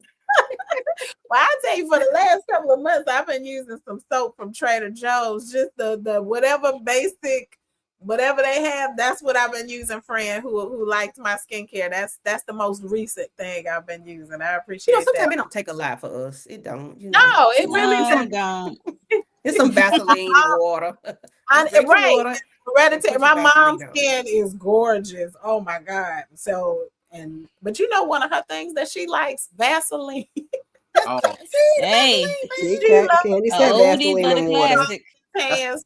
Well, I tell you, for the last couple of months, I've been using some soap from Trader Joe's, just the whatever basic. Whatever they have, that's what I've been using. Friend who likes my skincare, that's the most recent thing I've been using. I appreciate it. Sometimes it don't take a lot for us. It don't. No, it really don't. It's some Vaseline water. Right. Hereditary. My mom's skin is gorgeous. Oh my God. So but one of her things that she likes, Vaseline. Oh. Hey. Candy said Vaseline and water.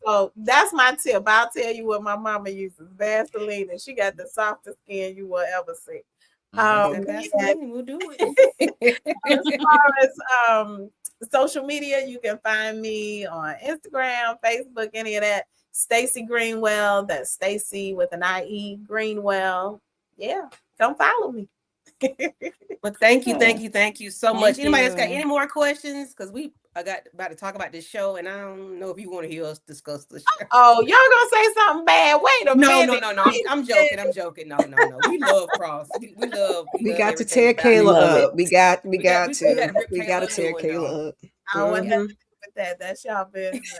So that's my tip. I'll tell you what my mama uses: Vaseline, and she got the softest skin you will ever see. Vaseline, we'll do it. As far as social media, you can find me on Instagram, Facebook, any of that. Stacy Greenwell. That's Stacy with an IE Greenwell. Yeah, come follow me. Well, thank you so much. Anybody else got any more questions? Because we about to talk about this show, and I don't know if you want to hear us discuss the show. Oh, y'all gonna say something bad? Wait a minute. No. I'm joking. No. We love Cross. We love. We got to tear Kayla up. We got to tear Kayla up. I don't want nothing to do with that. That's y'all business.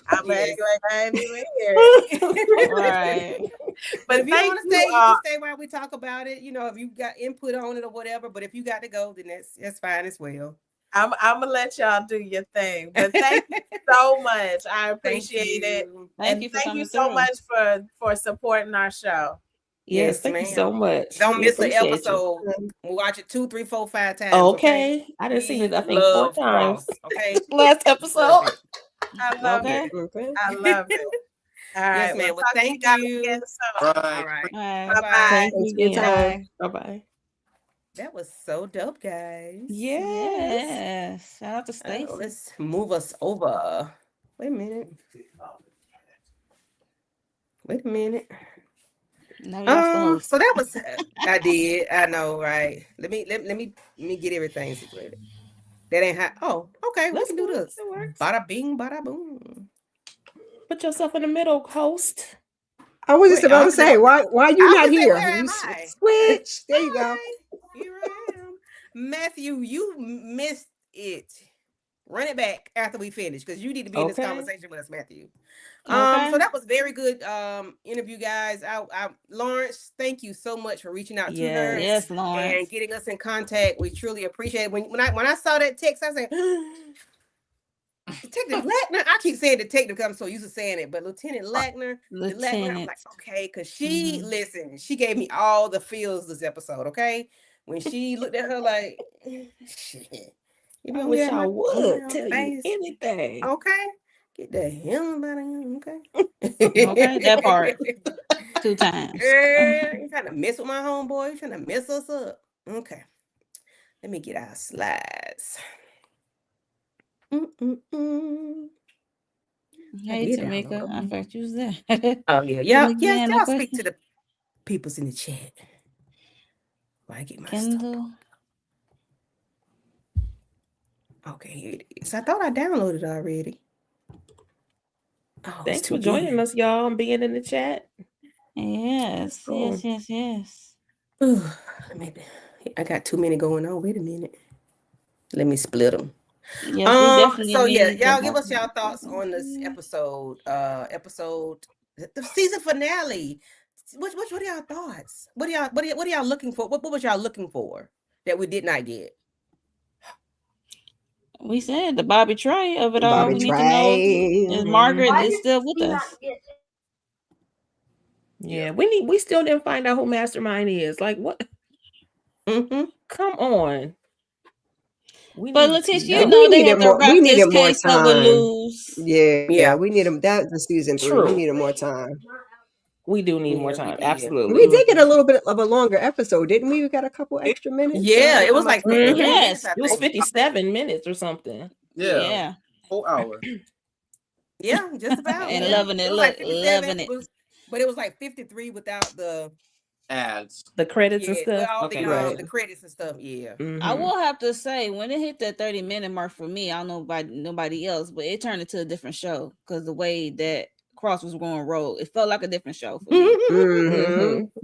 I'm acting like I ain't even here. Right. But if you want to stay, you can stay while we talk about it. If you got input on it or whatever. But if you got to go, then that's fine as well. I'm gonna let y'all do your thing. But thank you so much. I appreciate it. Thank you so much for supporting our show. Yes, thank you so much. Don't We miss an appreciate you. episode. We'll watch it 2, 3, 4, 5 times. Okay. I didn't see it, I think 4 love times. Cross, okay? Last episode. I love Okay. it. Okay. I love it. All right. Yes, man. We'll Well, talk to thank guys you. again soon. Right. All right. All right. Bye-bye. Thank Thanks you for your again. time. Bye-bye. That was so dope, guys. Yes. Yes. Shout out to Stacy. Let's move us over. Wait a minute. Now we lost the host. So that was I did. I know, right? Let me get everything situated. That ain't how. Oh, okay. We can do this. It works. Bada bing, bada boom. Put yourself in the middle, host. I was just Wait, about to say, why you I not was say, here? where am You I? switch. There you go. All right, here I am. Matthew, you missed it. Run it back after we finish because you need to be in this conversation with us, Matthew. Okay. So that was very good interview, guys. Lawrence, thank you so much for reaching out to her. Yes, Lawrence. And getting us in contact. We truly appreciate it. When I saw that text, I said, Detective Lackner. I keep saying detective because I'm so used to saying it, but Lieutenant Lackner. Lackner, I'm like, okay, because she listened. She gave me all the feels this episode, okay? When she looked at her like, shit. You know, wish I would tell you anything. Okay. Get the hell out of here, okay? Okay, that part. 2 times. You trying to mess with my homeboy? You trying to mess us up? Okay. Let me get our slides. Hey, did Tamika. download I them. thought you was there. Oh, yeah. Again, no Y'all speak question. to the peoples in the chat. While I get my stuff. Kendall. Okay, here it is. I thought I downloaded it already. Oh, Thanks for joining us, y'all, and being in the chat. Yes, Cool. yes. I got too many going on. Wait a minute. Let me split them. Yes, we definitely So yeah, need y'all to- give us y'all thoughts on this episode. The season finale. What are y'all thoughts? What are y'all looking for? What was y'all looking for that we did not get? We said the Bobby Trey of it all. Bobby We need to know Trey. if Margaret is still with us. Yeah, we still didn't find out who Mastermind is. Like, what? Come on. But Letitia, you We know they needed had to more- wrap we this needed more case up with time. Luz. Yeah, we need them. That was season 3. True. We needed more time. We do need more time. Absolutely. We did get a little bit of a longer episode, didn't we? We got a couple extra minutes. Yeah, it was like 50 minutes. It was 57 minutes or something. Yeah. Whole hour. Yeah, just about. And yeah. loving it. was like Look, 57, loving it. but it was like 53 without the ads, the credits and stuff. All Okay, the credits and stuff. Yeah. I will have to say, when it hit that 30-minute mark for me, I don't know about nobody else, but it turned into a different show because the way that Cross was going to roll, it felt like a different show for me.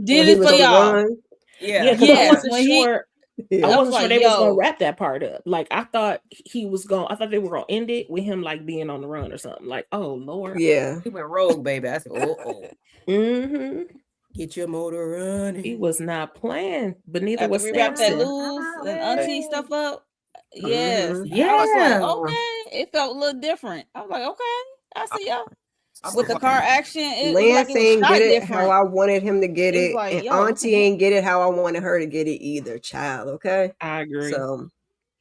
Did it for y'all? Yeah. Because I wasn't sure. I wasn't sure like, they was gonna wrap that part up. Like I thought they were gonna end it with him like being on the run or something. Like, oh Lord. Yeah. He went rogue, baby. I said, Get your motor running. He was not playing, but neither After was we wrapped that Samson. Luz and Auntie stuff up. Yes. Yeah. I was like, okay. It felt a little different. I was like, okay, I see y'all. With the car action, it was Lance like it ain't was get shot it different. how I wanted him to get It's it, like, and yo, Auntie ain't get it how I wanted her to get it either. Child, okay. I agree. So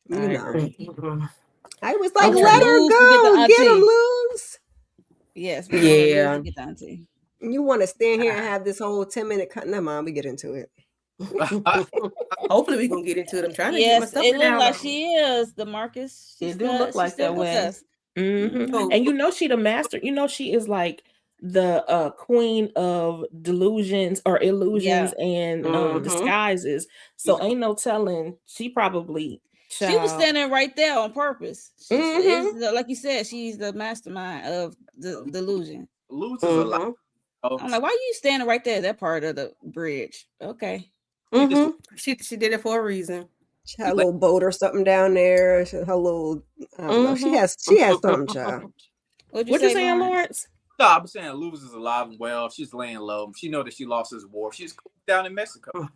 you know, agree. I was like, Okay. let her Luz, go, get him auntie. Luz. Yes. Yeah. Get the auntie. You want to stand here and have this whole 10-minute cut? Never mind, we get into it. Hopefully we gonna get into it. I'm trying to get my Yes, stuff it looked down. like she is the Marcus. It do look like that way. Oh. And you know she the master. You know she is like the queen of delusions or illusions and disguises. So ain't no telling. She probably she was standing right there on purpose. Like you said, she's the mastermind of the delusion. Luz is a lot. I'm like, why are you standing right there? That part of the bridge. Okay. She did it for a reason. She had a little boat or something down there. Her little, I don't know. She has something, child. What you saying, Lawrence? No, I'm saying Luz is alive and well. She's laying low. She know that she lost this war. She's down in Mexico.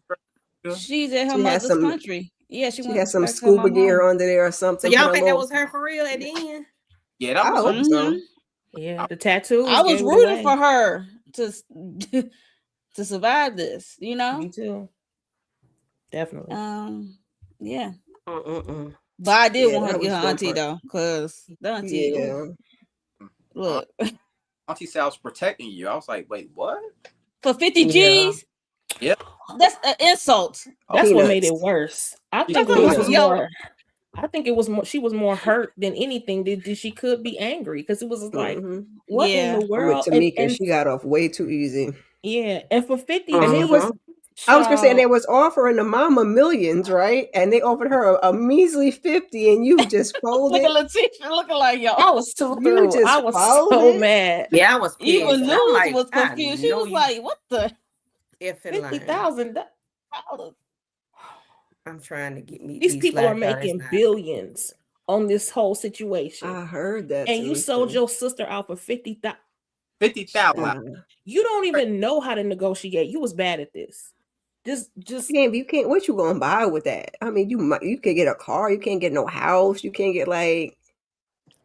She's in her mother's country. Yeah, she has some scuba gear under there or something. So y'all think that was her for real at the end? Yeah, that was so. Yeah, the tattoo. I was rooting for her to to survive this, Me too. Definitely. Yeah. Mm-mm-mm. But I did Yeah, want her to that get was her rough. auntie though, because the auntie, Yeah. ooh, look, Auntie Sal's protecting you. I was like, wait, what? for 50 Yeah. G's, Yeah. that's an insult. That's what made Peanuts. it worse. I She think That's it was like, Peanuts. yo, more. I think it was more. She was more hurt than anything. Did she could be angry because it was just like, Mm-hmm. what in yeah. the I'm with world? Tamika. And She got off way too easy. yeah, and for 50 And they was, Uh-huh. G's, I was gonna say, and they child, was offering the mama millions, right? And they offered her a measly 50, and you just Look at folded. Letitia looking like, yo. I was too You through. I just was so folded. mad. Yeah, I was Even pissed. I'm Luz like, was I confused. She know was you like, what the? effing lying. $50,000. I'm trying to get me These these people are flat tires making now. billions on this whole situation, I heard that. and you sold Tamika. your sister out for 50,000. 50,000. You don't even know how to negotiate. You was bad at this. Just You can't. What you gonna buy with that? I mean, you can get a car. You can't get no house. You can't get like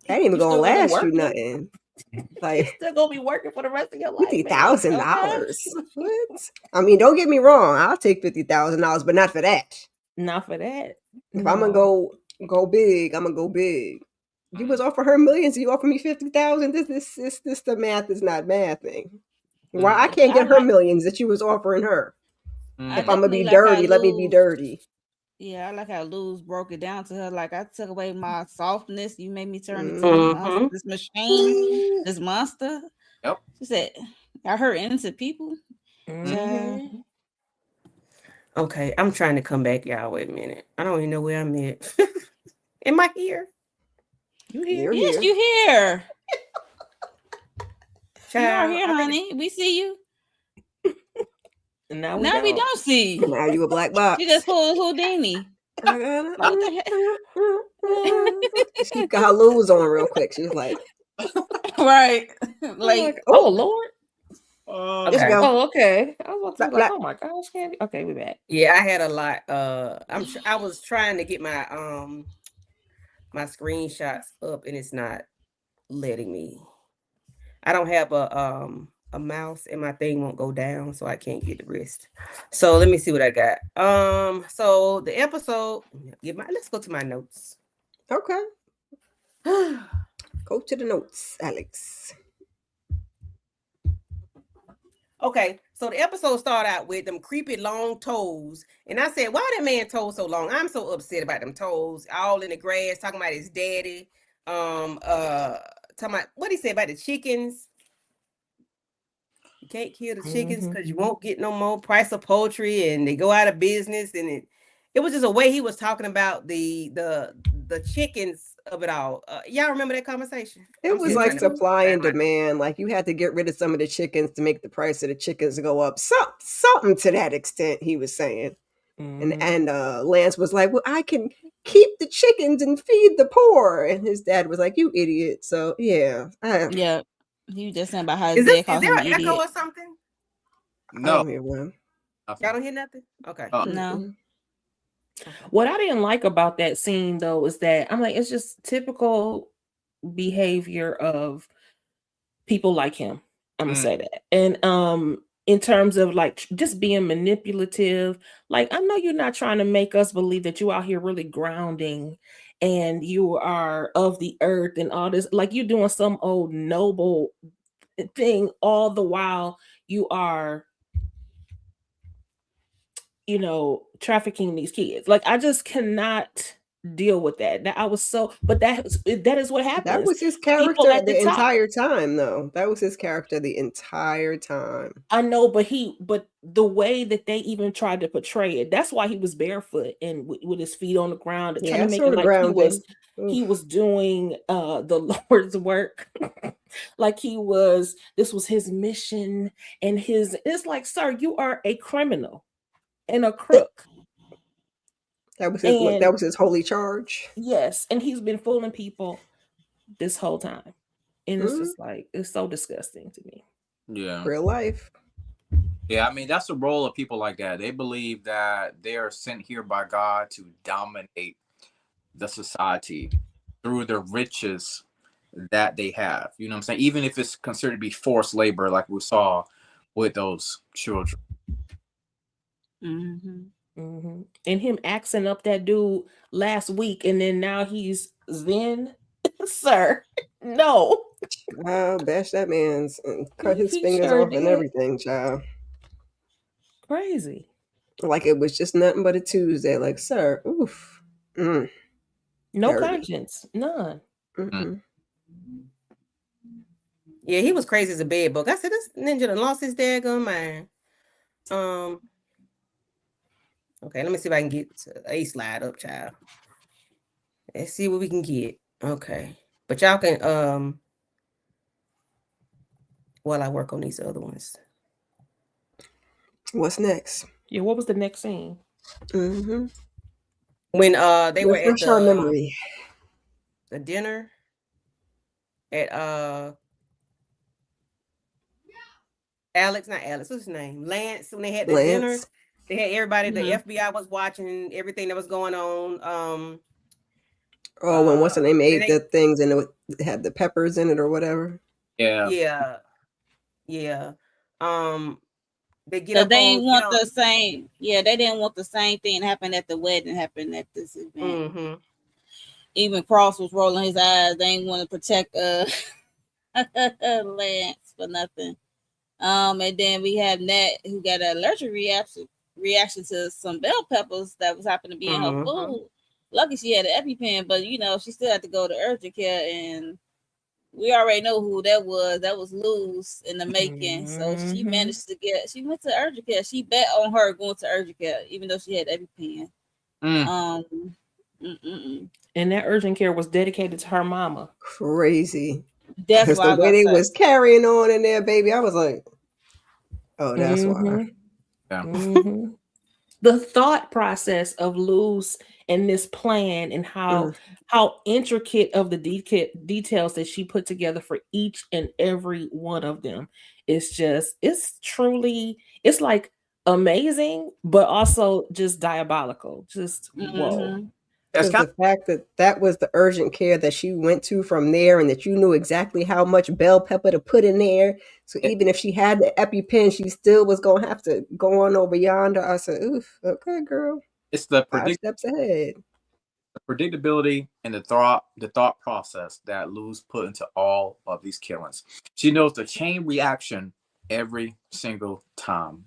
that. Ain't even you gonna still gonna be last you working. nothing. You Like still gonna be working for the rest of your life, man. $50,000. What? I mean, don't get me wrong. I'll take $50,000, but not for that. Not for that. If I'm gonna go big, I'm gonna go big. You was offering her millions. You offer me 50,000. This the math is not mathing. Why I can't get her millions that you was offering her? I If I'm gonna definitely be like how dirty, let me be Luz. dirty. Yeah, I like how Luz broke it down to her. Like, I took away my softness. You made me turn into Mm-hmm. this machine, this monster. Yep. She said, I hurt innocent people. Mhm. Okay, I'm trying to come back, y'all. Wait a minute. I don't even know where I'm at. Am I here? You here? You're Yes, here. you here. You are Child, here, honey. We see you. And now Now we don't see you. Now you a black box. She just pulled Houdini. I got Like, what the heck? She got her lose on real quick. She was like, Right. I'm Like, like, oh Lord. let's Okay. go. Oh, okay. I was about to be like, Black. oh my gosh, Candy. Okay, we back. Yeah, I had a lot. I was trying to get my my screenshots up, and it's not letting me. I don't have a mouse, and my thing won't go down, so I can't get the rest. So let me see what I got. So the episode. Let's go to my notes. Okay. Go to the notes, Alex. Okay, so the episode started out with them creepy long toes, and I said, "Why that man toes so long?" I'm so upset about them toes, all in the grass, talking about his daddy. Talking about what he said about the chickens. You can't kill the chickens because you won't get no more price of poultry, and they go out of business. And it was just a way he was talking about the chickens of it all. Y'all remember that conversation? It was like supply and demand. Like you had to get rid of some of the chickens to make the price of the chickens go up. Something to that extent, he was saying. And Lance was like, "Well, I can keep the chickens and feed the poor." And his dad was like, "You idiot." So yeah. Yeah. He was just saying about how Is his dad called there him an an echo idiot. or something? No. I don't hear one. Y'all don't hear nothing? Okay. No. What I didn't like about that scene though is that I'm like, it's just typical behavior of people like him. I'm gonna say that. And in terms of like just being manipulative, like I know you're not trying to make us believe that you out here really grounding and you are of the earth and all this, like you're doing some old noble thing all the while you are, you know, trafficking these kids. Like I just cannot deal with that. That I was so, but that is what happens. That was his character the entire time, though. That was his character the entire time. I know, but the way that they even tried to portray it, that's why he was barefoot and with his feet on the ground, trying to make it like he was doing the Lord's work. Like this was his mission and it's like, sir, you are a criminal and a crook. That was his holy charge. Yes, and he's been fooling people this whole time. And it's just like, it's so disgusting to me. Yeah. Real life. Yeah, I mean, that's the role of people like that. They believe that they are sent here by God to dominate the society through the riches that they have. You know what I'm saying? Even if it's considered to be forced labor, like we saw with those children. And him axing up that dude last week, and then now he's Zen. Sir, no. Bash that man's and cut his He fingers sure off and did. everything, child. Crazy. Like it was just nothing but a Tuesday. Like, sir, oof. No dirty. conscience. None. Yeah, he was crazy as a bed bug. I said, this ninja done lost his daggone mind. Okay, let me see if I can get a slide up, child. Let's see what we can get. Okay. But y'all can while I work on these other ones. What's next? Yeah, what was the next scene? When they were at the dinner at Alex, not Alex, what's his name? Lance, when they had the dinner, they had everybody, the FBI was watching everything that was going on. When what's the name ate the things and it had the peppers in it or whatever. Yeah. They get up. They didn't want the same. Yeah, they didn't want the same thing happen at the wedding happen at this event. Even Cross was rolling his eyes. They didn't want to protect Lance for nothing. And then we have Nat who got an allergic reaction to some bell peppers that was happening to be in her food. Lucky she had an EpiPen, but she still had to go to urgent care, and we already know who that was. That was Luz in the making. So she managed to she went to urgent care. She bet on her going to urgent care, even though she had EpiPen. And that urgent care was dedicated to her mama. Crazy. That's why the way they was carrying on in there, baby. I was like, oh, that's why. Yeah. The thought process of Luz and this plan and how intricate of the details that she put together for each and every one of them is truly like amazing, but also just diabolical. Just whoa. Because the fact that was the urgent care that she went to from there, and that you knew exactly how much bell pepper to put in there. So even if she had the EpiPen, she still was going to have to go on over yonder. I said, oof, okay, girl. It's the 5 steps ahead. The predictability and the thought process that Luz put into all of these killings. She knows the chain reaction every single time.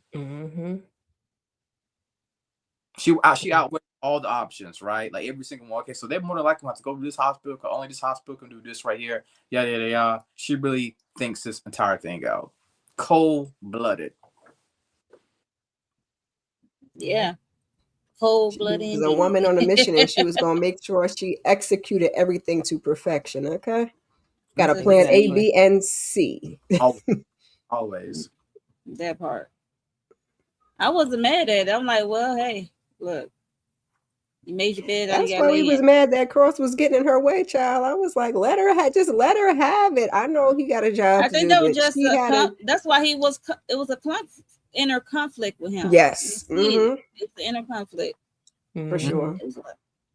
She outweighs all the options, right? Like every single one. Okay, so they're more than likely going to have to go to this hospital because only this hospital can do this right here. Yeah. She really thinks this entire thing out. Cold-blooded. Yeah. Cold-blooded. She was a woman on a mission, and she was going to make sure she executed everything to perfection, okay? Got a plan A, B, and C. Always. That part. I wasn't mad at it. I'm like, well, hey, look. You made your bed. That's why we was mad that Cross was getting in her way, child. I was like, let her have it. I know he got a job. I think that was just that's why he was. It was a inner conflict with him. Yes, it's the inner conflict for sure.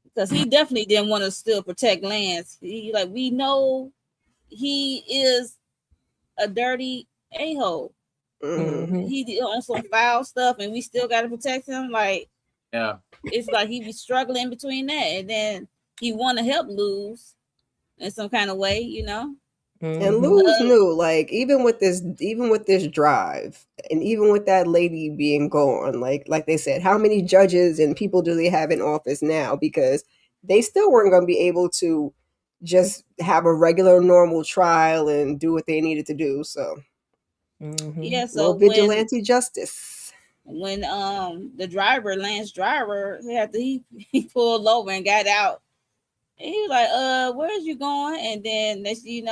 Because he definitely didn't want to still protect Lance. We know he is a dirty a-hole. He on some foul stuff, and we still got to protect him. Yeah. It's like he be struggling between that, and then he want to help Luz in some kind of way, And Luz knew, even with this drive, and even with that lady being gone, like they said, how many judges and people do they have in office now? Because they still weren't going to be able to just have a regular, normal trial and do what they needed to do. So, yeah, so vigilante justice. When the driver, Lance driver, he pulled over and got out, and he was like, where's you going? And then there she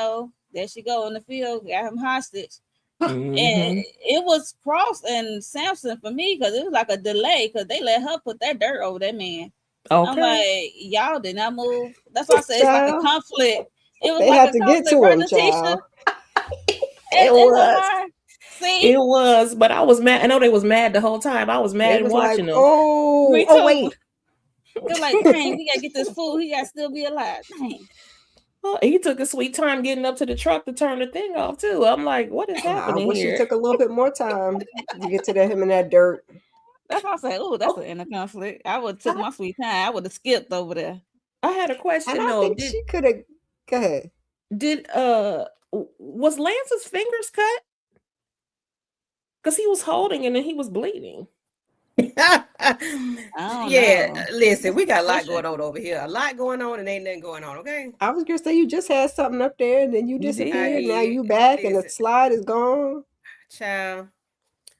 go in the field, got him hostage. And it was Cross and Samson for me, because it was like a delay, because they let her put that dirt over that man. Okay. I'm like, y'all did not move. That's why I said it's like a conflict. It was they had to get to him, child. It was. It was, but I was mad. I know they was mad the whole time. I was mad watching them. Wait. They're like, dang, we gotta get this food. He gotta still be alive. Dang. Oh, he took a sweet time getting up to the truck to turn the thing off too. I'm like, what is I happening wish here? he took a little bit more time to get to him in that dirt. That's why I say, oh, that's an inner conflict. I would have took my sweet time. I would have skipped over there. I had a And question I though. think she could have. Go ahead. Was Lance's fingers cut? Because he was holding and then he was bleeding. I don't know. Listen, we got a lot going on over here. A lot going on and ain't nothing going on, okay? I was gonna say you just had something up there and then you disappeared. Now did. you back and the Listen. slide is gone. Child.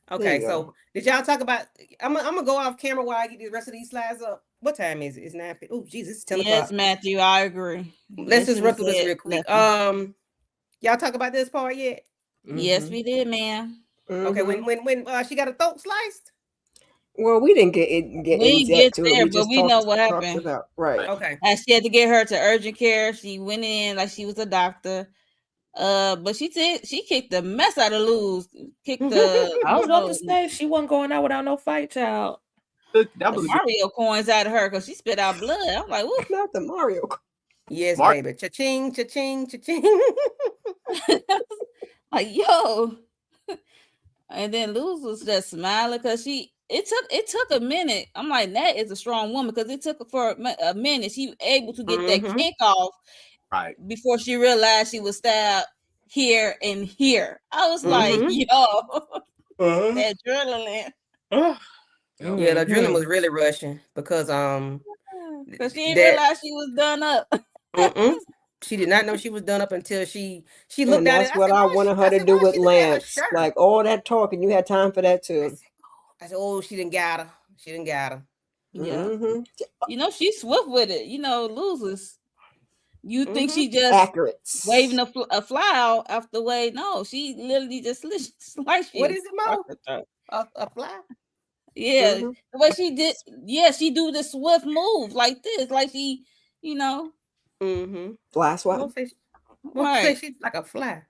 There Okay, you so go. did y'all talk about I'm gonna go off camera while I get the rest of these slides up. What time is it? It's 9. Oh, Jesus, it's 10 Yes, o'clock. Matthew, I agree. Let's just run through this real quick. Y'all talk about this part yet? Yes, we did, ma'am. Okay, when she got her throat sliced. Well, we didn't get We in get depth to it. there, We but just we know talked what happened. about right. Okay. And she had to get her to urgent care. She went in like she was a doctor. But she kicked the mess out of Luz. Kicked the I was about to say she wasn't going out without no fight, child. That was Mario coins out of her because she spit out blood. I'm like, woo. Not the Mario. Yes, baby. Cha-ching, cha-ching, cha-ching. Like, yo. And then Luz was just smiling because it took a minute. I'm like, that is a strong woman because it took her for a minute. She was able to get that kick off before she realized she was stabbed here and here. I was like, yo, that adrenaline. Yeah, the adrenaline was really rushing because she didn't realize she was done up. She did not know she was done up until she looked and at that's it. what I wanted her to do with Lance. Like all that talking, you had time for that too. I said, oh, she didn't got her. She didn't got her. Yeah. You know, she's swift with it. You know, losers. You think she just accurate waving a fly out the way? No, she literally just sliced you. What is it, Mo? A fly? Yeah, the way she did. Yeah, she do the swift move like this, like she, you know. Fly swat. Say she's like a fly.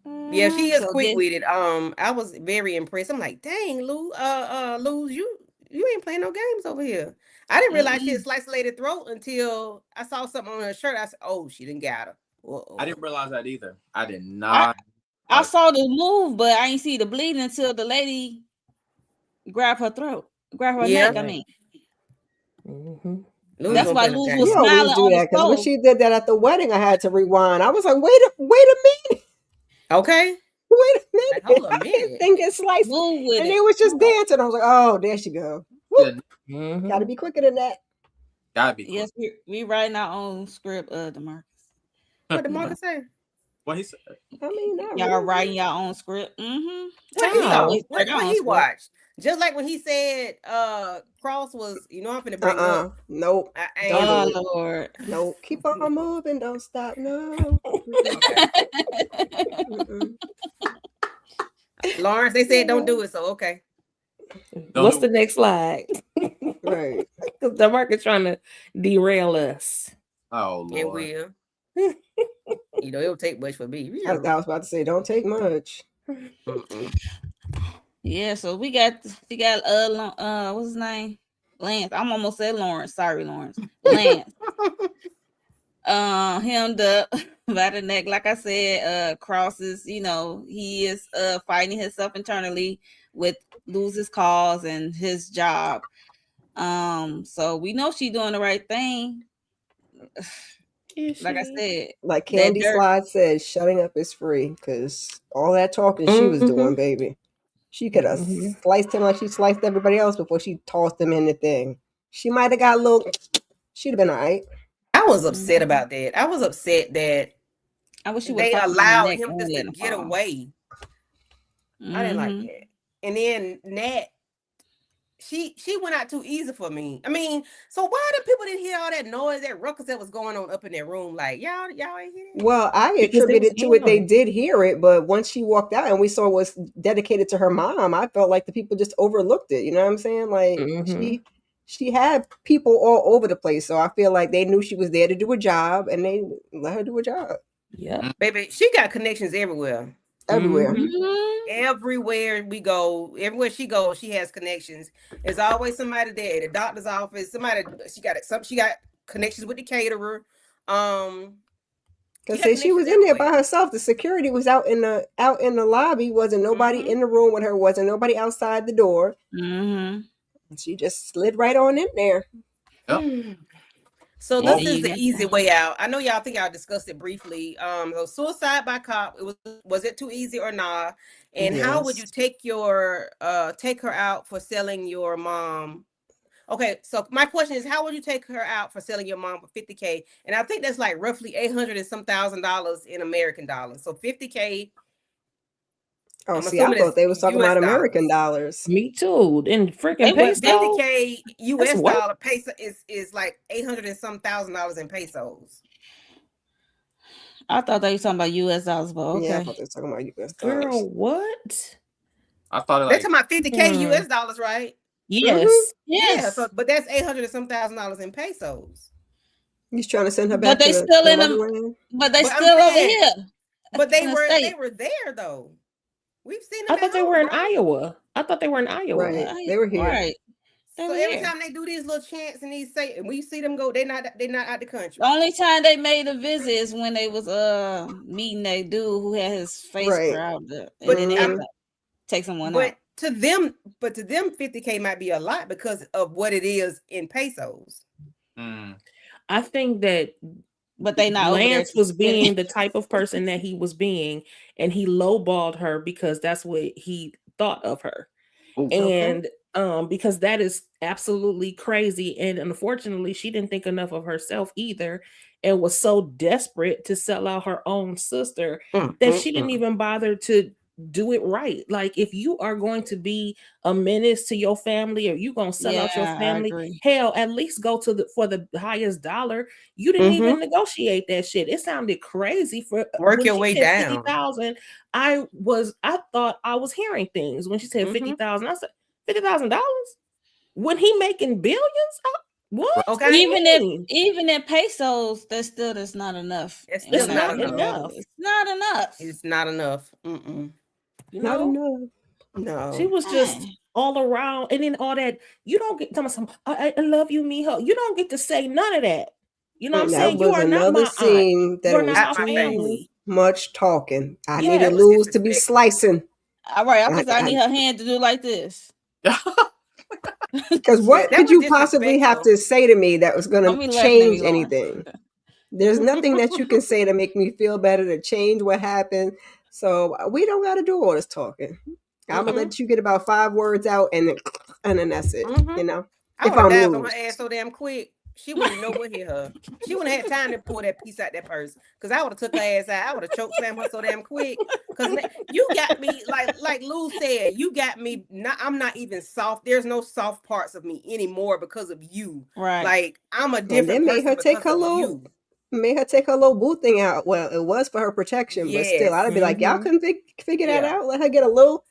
Yeah, she is quick with it. I was very impressed. I'm like, dang, Luz, you ain't playing no games over here. I didn't realize she had sliced the lady's throat until I saw something on her shirt. I said, oh, she didn't got her. I didn't realize that either. I did not. I saw the move, but I ain't see the bleeding until the lady grabbed her throat, grabbed her neck. I mean. That's why Luz was smiling on the because when she did that at the wedding, I had to rewind. I was like, wait a minute. Okay. Wait a minute. Hold a minute. Thing get sliced. And they was just dancing. I was like, oh, there she go. Gotta be quicker than that. Gotta be quick. Yes, we writing our own script, DeMarcus. What DeMarcus say? What he said? I mean, y'all writing your own script. What he watched? Just like when he said Cross was, I'm finna bring up. Nope. Oh Lord. No, keep on moving, don't stop. No. Lawrence, they said don't do it, so okay. What's the next slide? Right. Because the market's trying to derail us. Oh Lord. It will. It'll take much for me. I was about to say, don't take much. Yeah, so we got what's his name? Lance. I'm almost said Lawrence. Sorry, Lawrence. Lance. Hemmed up by the neck. Like I said, Crosses, he is fighting himself internally with Luz's cause and his job. So we know she's doing the right thing. Like I said, like Candy Slide said, shutting up is free because all that talking she was doing, baby. She could have sliced him like she sliced everybody else before she tossed him in the thing. She might have got a little. She'd have been all right. I was upset about that. I was upset that I wish they allowed him just to get away. I didn't like that. And then Nat, she went out too easy for me. I mean, so why the people didn't hear all that noise, that ruckus that was going on up in that room? Like, y'all ain't hear it? Well, I attributed to it. They did hear it, but once she walked out and we saw it was dedicated to her mom, I felt like the people just overlooked it. You know what I'm saying? Like she had people all over the place. So I feel like they knew she was there to do a job and they let her do a job. Yeah. Baby, she got connections everywhere. Everywhere. Everywhere we go, everywhere she goes, she has connections. There's always somebody there at the doctor's office. She got connections with the caterer. Because Yeah, she was connections in there by everywhere. herself. The security was out in the lobby. Wasn't nobody in the room with her. Wasn't nobody outside the door. Mm-hmm. And she just slid right on in there. Yep. So Yeah, this Well, is you the got easy way out. I know y'all think y'all discussed it briefly. So suicide by cop, was it too easy or not? And how would you Yes. take her out for selling your mom? Okay, so my question is, how would you take her out for selling your mom for 50K? And I think that's like roughly 800 and some $1,000 in American dollars. So 50K, Oh, I'm see, I assuming thought it's they was talking US about American dollars. dollars. Me too. In freaking they, But they, peso. 50K That's US what? dollar peso is like 800 and some $1,000 in pesos. I thought they were talking about US dollars, but Yeah, I okay. thought they was talking about US dollars. Girl, what? I thought They're like talking about 50K US dollars, right? Yes. Yeah, Yes. so but that's 800 and some $1,000 in pesos. He's trying to send her But back they to still the in them. motherland. But they But I'm still over saying, here but in the they state. were there though. We've seen I them at thought they were home, in bro. Iowa. I thought they were in Iowa. Right. They were here. Right. They So were every here. time they do these little chants and these say, and we see them go, they're not out the country. The only time they made a visit is when they was meeting that dude who had his face Right. crowded, and But then they had I'm to take someone but out. to them, 50K might be a lot because of what it is in pesos. I think that But they not over there Lance to was spend being it. the type of person that he was being, and he lowballed her because that's what he thought of her. And because that is absolutely crazy. And unfortunately, she didn't think enough of herself either, and was so desperate to sell out her own sister that she didn't even bother to do it right. Like, if you are going to be a menace to your family, or you gonna sell out your Yeah, I family, agree. hell, at least go to for the highest dollar. You didn't even negotiate that shit. It sounded crazy for Work when your she way said down. 50,000. I thought I was hearing things when she said 50,000. I said, $50,000 when he making billions? What? Okay. What do you mean? Even in pesos, that's not enough. It's It's still not not enough. enough. It's not enough. It's not enough. Mm-mm. You Not know, enough. No. she was just all around, and then all that. You don't get to some. I love you, mijo. You don't get to say none of that. You know what I'm That saying? You was are not another my aunt. scene that You it are not was Not my my too family. much talking. I Yeah, needed That was Luz to be disrespectful. slicing. All right, because I need her hand to do like this. Because what That could was you possibly have disrespectful. to say to me that was going Don't to be laughing at me, change Lauren. anything? There's nothing that you can say to make me feel better, to change what happened. So we don't got to do all this talking. I'm gonna let you get about 5 words out, and then that's it. You know, I if would have I'm dived on her Luz. ass so damn quick. She wouldn't have know what hit her. She wouldn't have had time to pull that piece out that purse. Cause I would have took her ass out. I would have choked slammed her so damn quick. Cause you got me like Lou said. You got me. I'm not even soft. There's no soft parts of me anymore because of you. Right. Like I'm a And different then made person her take because her of little, you. boo thing out. Well, it was for her protection, but still, Yes. I'd be like, y'all couldn't figure that Yeah. out. Let her get a little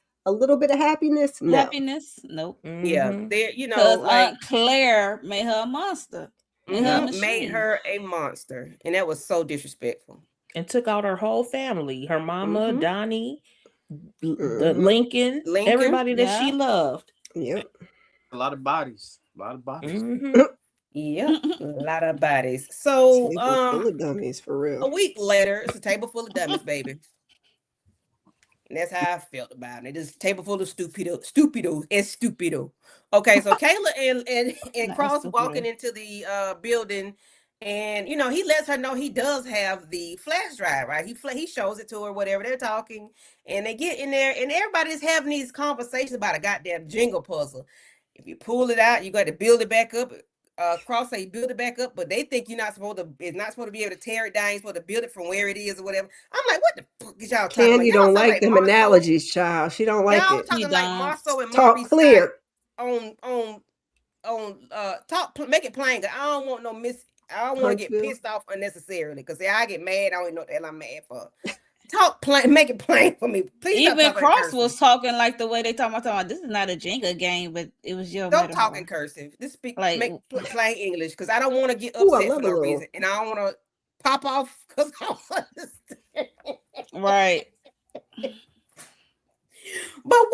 bit of happiness. No. Happiness? Nope. Yeah. There. You know, Because like Aunt Claire made her a monster. Made her a machine. made her a monster, and that was so disrespectful. And took out her whole family. Her mama, Donnie, the Mhm. Lincoln, everybody that she Yeah. loved. Yep. A lot of bodies. A lot of bodies. Yep, a lot of bodies. So, Table full of dummies, for real. a week later, it's a table full of dummies, baby. And that's how I felt about it. It's a table full of stupido. Okay, so Kayla and Not Cross stupido. walking into the building, and you know he lets her know he does have the flash drive, right? He shows it to her, whatever. They're talking, and they get in there, and everybody's having these conversations about a goddamn jingle puzzle. If you pull it out, you got to build it back up. Cross say build it back up, but they think you're not supposed to. It's not supposed to be able to tear it down. You're supposed to build it from where it is or whatever. I'm like, what the fuck is y'all talking about? Candy Y'all don't sound like them Marceau. analogies, child. She don't like Y'all it. talking like Marceau and Talk Maurice clear. Make it plain. I don't want no I don't want to get Huntsville. pissed off unnecessarily because I get mad. I don't even know what the hell I'm mad for. Talk plain, make it plain for me. Please stop Even talking in Cross cursive. was talking like the way they talking about this is not a Jenga game, but it was your Don't metaphor. talk in cursive. Just speak Like- make plain English because I don't want to get Ooh, I upset love for a no little. reason, and I don't want to pop off because I don't understand. Right. But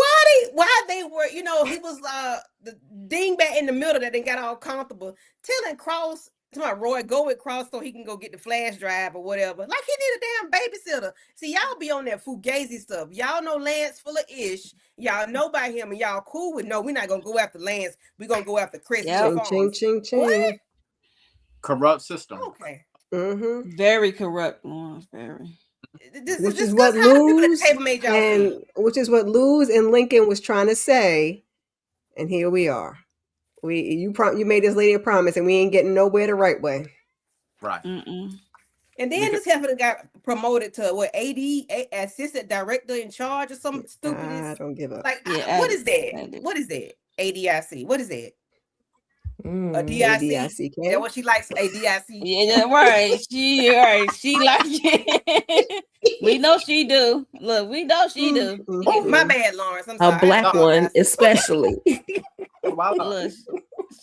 why they were, you know, he was the dingbat in the middle that they got all comfortable, telling Cross Roy, go with Cross so he can go get the flash drive or whatever. Like he need a damn babysitter. See, y'all be on that fugazi stuff. Y'all know Lance full of ish. Y'all know about him and y'all cool with no, we're not gonna go after Lance. We're gonna go after Chris. Ching, ching, ching, ching. What? Corrupt system. Okay. Very corrupt, Lawrence. Very. Which is what Luz and Lincoln was trying to say, and here we are. You made this lady a promise, and we ain't getting nowhere the right way. Right. Mm-mm. And then this heifer got promoted to what, assistant director in charge or something stupid. I don't give up. Like, what is that? What is that? ADIC. What is that? A DIC. ADIC. That what she likes? ADIC. Yeah, right. She like it. We know she do. Look, we know she do. My bad, Lawrence. I'm sorry. A black one, especially. Look,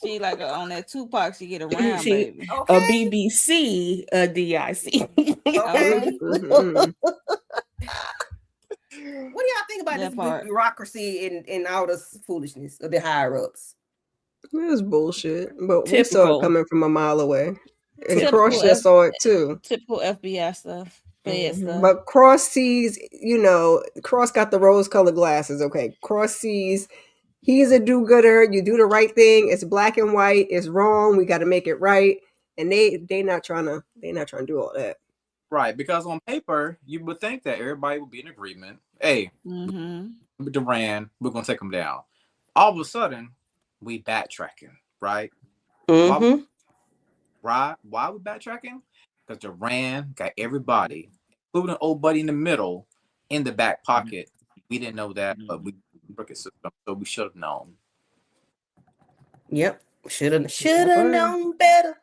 she like on that Tupac. She get around, baby. A BBC, a DIC. Okay. What do y'all think about this bureaucracy and all this foolishness of the higher ups? It was bullshit, but we saw it coming from a mile away. And Cross just saw it too. Typical FBI stuff. Bad stuff. But Cross sees, Cross got the rose-colored glasses. Okay, Cross sees he's a do-gooder. You do the right thing. It's black and white. It's wrong. We got to make it right. And they not trying to do all that. Right, because on paper you would think that everybody would be in agreement. Hey, Durand, we're gonna take him down. All of a sudden, we backtracking, right? Why we backtracking? Because Durand got everybody, including old buddy in the middle, in the back pocket. We didn't know that, but we broke it system, so we should have known. Yep, should have known better.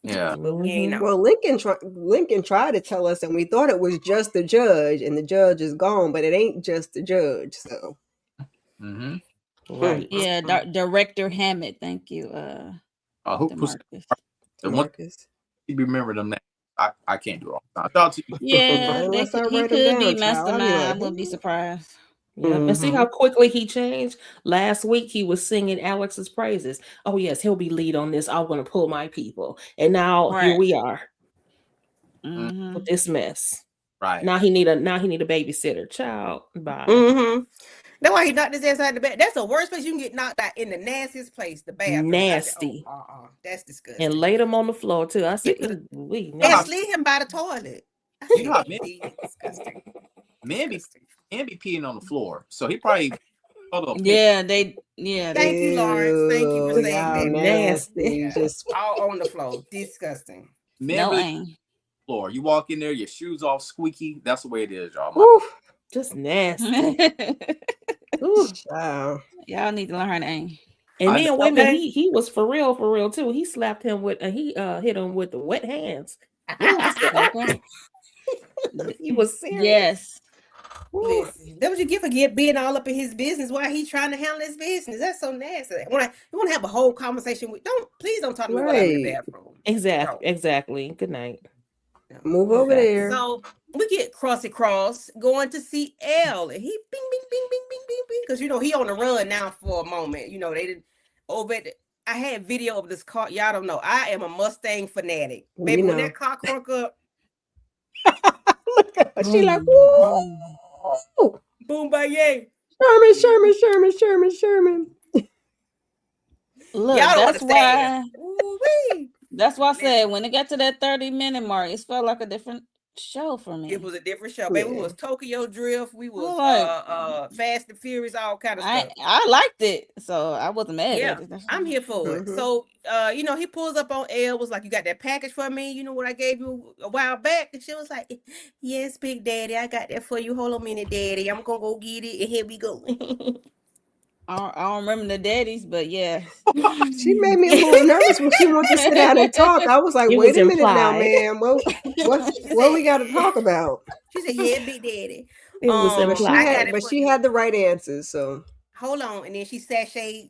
Yeah. Well, Lincoln tried to tell us, and we thought it was just the judge, and the judge is gone, but it ain't just the judge. So. Right. Yeah, Director Hammett. Thank you. Marcus. You remember them names. I can't do it all the time. I thought yeah, he could be mastermind. I wouldn't be surprised. Yeah. And see how quickly he changed. Last week he was singing Alex's praises. Oh yes, he'll be lead on this. I'm going to pull my people. And now here we are with this mess. Right now he need a babysitter. Child, bye. That's why he knocked his ass out of the bed. That's the worst place you can get knocked out, in the nastiest place, the bathroom. Nasty. That's disgusting. And laid him on the floor too. I said, and slid him by the toilet. You know how disgusting. Men be peeing on the floor, so he probably. Thank you, Lawrence. Thank you for saying that. Nasty. Just all on the floor. Disgusting. Men floor. You walk in there, your shoes all squeaky. That's the way it is, y'all. Just nasty. Wow. Y'all need to learn her name. And then wait a minute, he was for real too. He slapped him with he hit him with the wet hands. He was serious. Yes. Listen, that what you get for being all up in his business while he's trying to handle his business. That's so nasty. You want to have a whole conversation with please don't talk to me while I'm in the bathroom. Exactly. Good night. Move over there. So we get Crossy Cross going to see L, and he bing bing bing bing bing bing bing, because he on the run now for a moment. They didn't over at I had video of this car. Y'all don't know. I am a Mustang fanatic. Baby, when that car crunk up. Look at her. She like, woo! Boom by yay. Sherman. Look, that's why. That's why I said when it got to that 30-minute mark, it felt like a different show for me. It was a different show, baby. We was Tokyo Drift. We was Fast and Furious, all kind of stuff. I liked it, so I wasn't mad at it. I'm here for it. So, he pulls up on L, was like, "You got that package for me? You know what I gave you a while back?" And she was like, "Yes, Big Daddy, I got that for you. Hold on a minute, Daddy. I'm gonna go get it, and here we go." I don't remember the daddies, but yeah. She made me a little nervous when she wanted to sit down and talk. I was like, wait a minute now, man. What we got to talk about? She said, "Yeah, Big Daddy." It was implied. But she had the right answers, so. Hold on. And then she sashayed.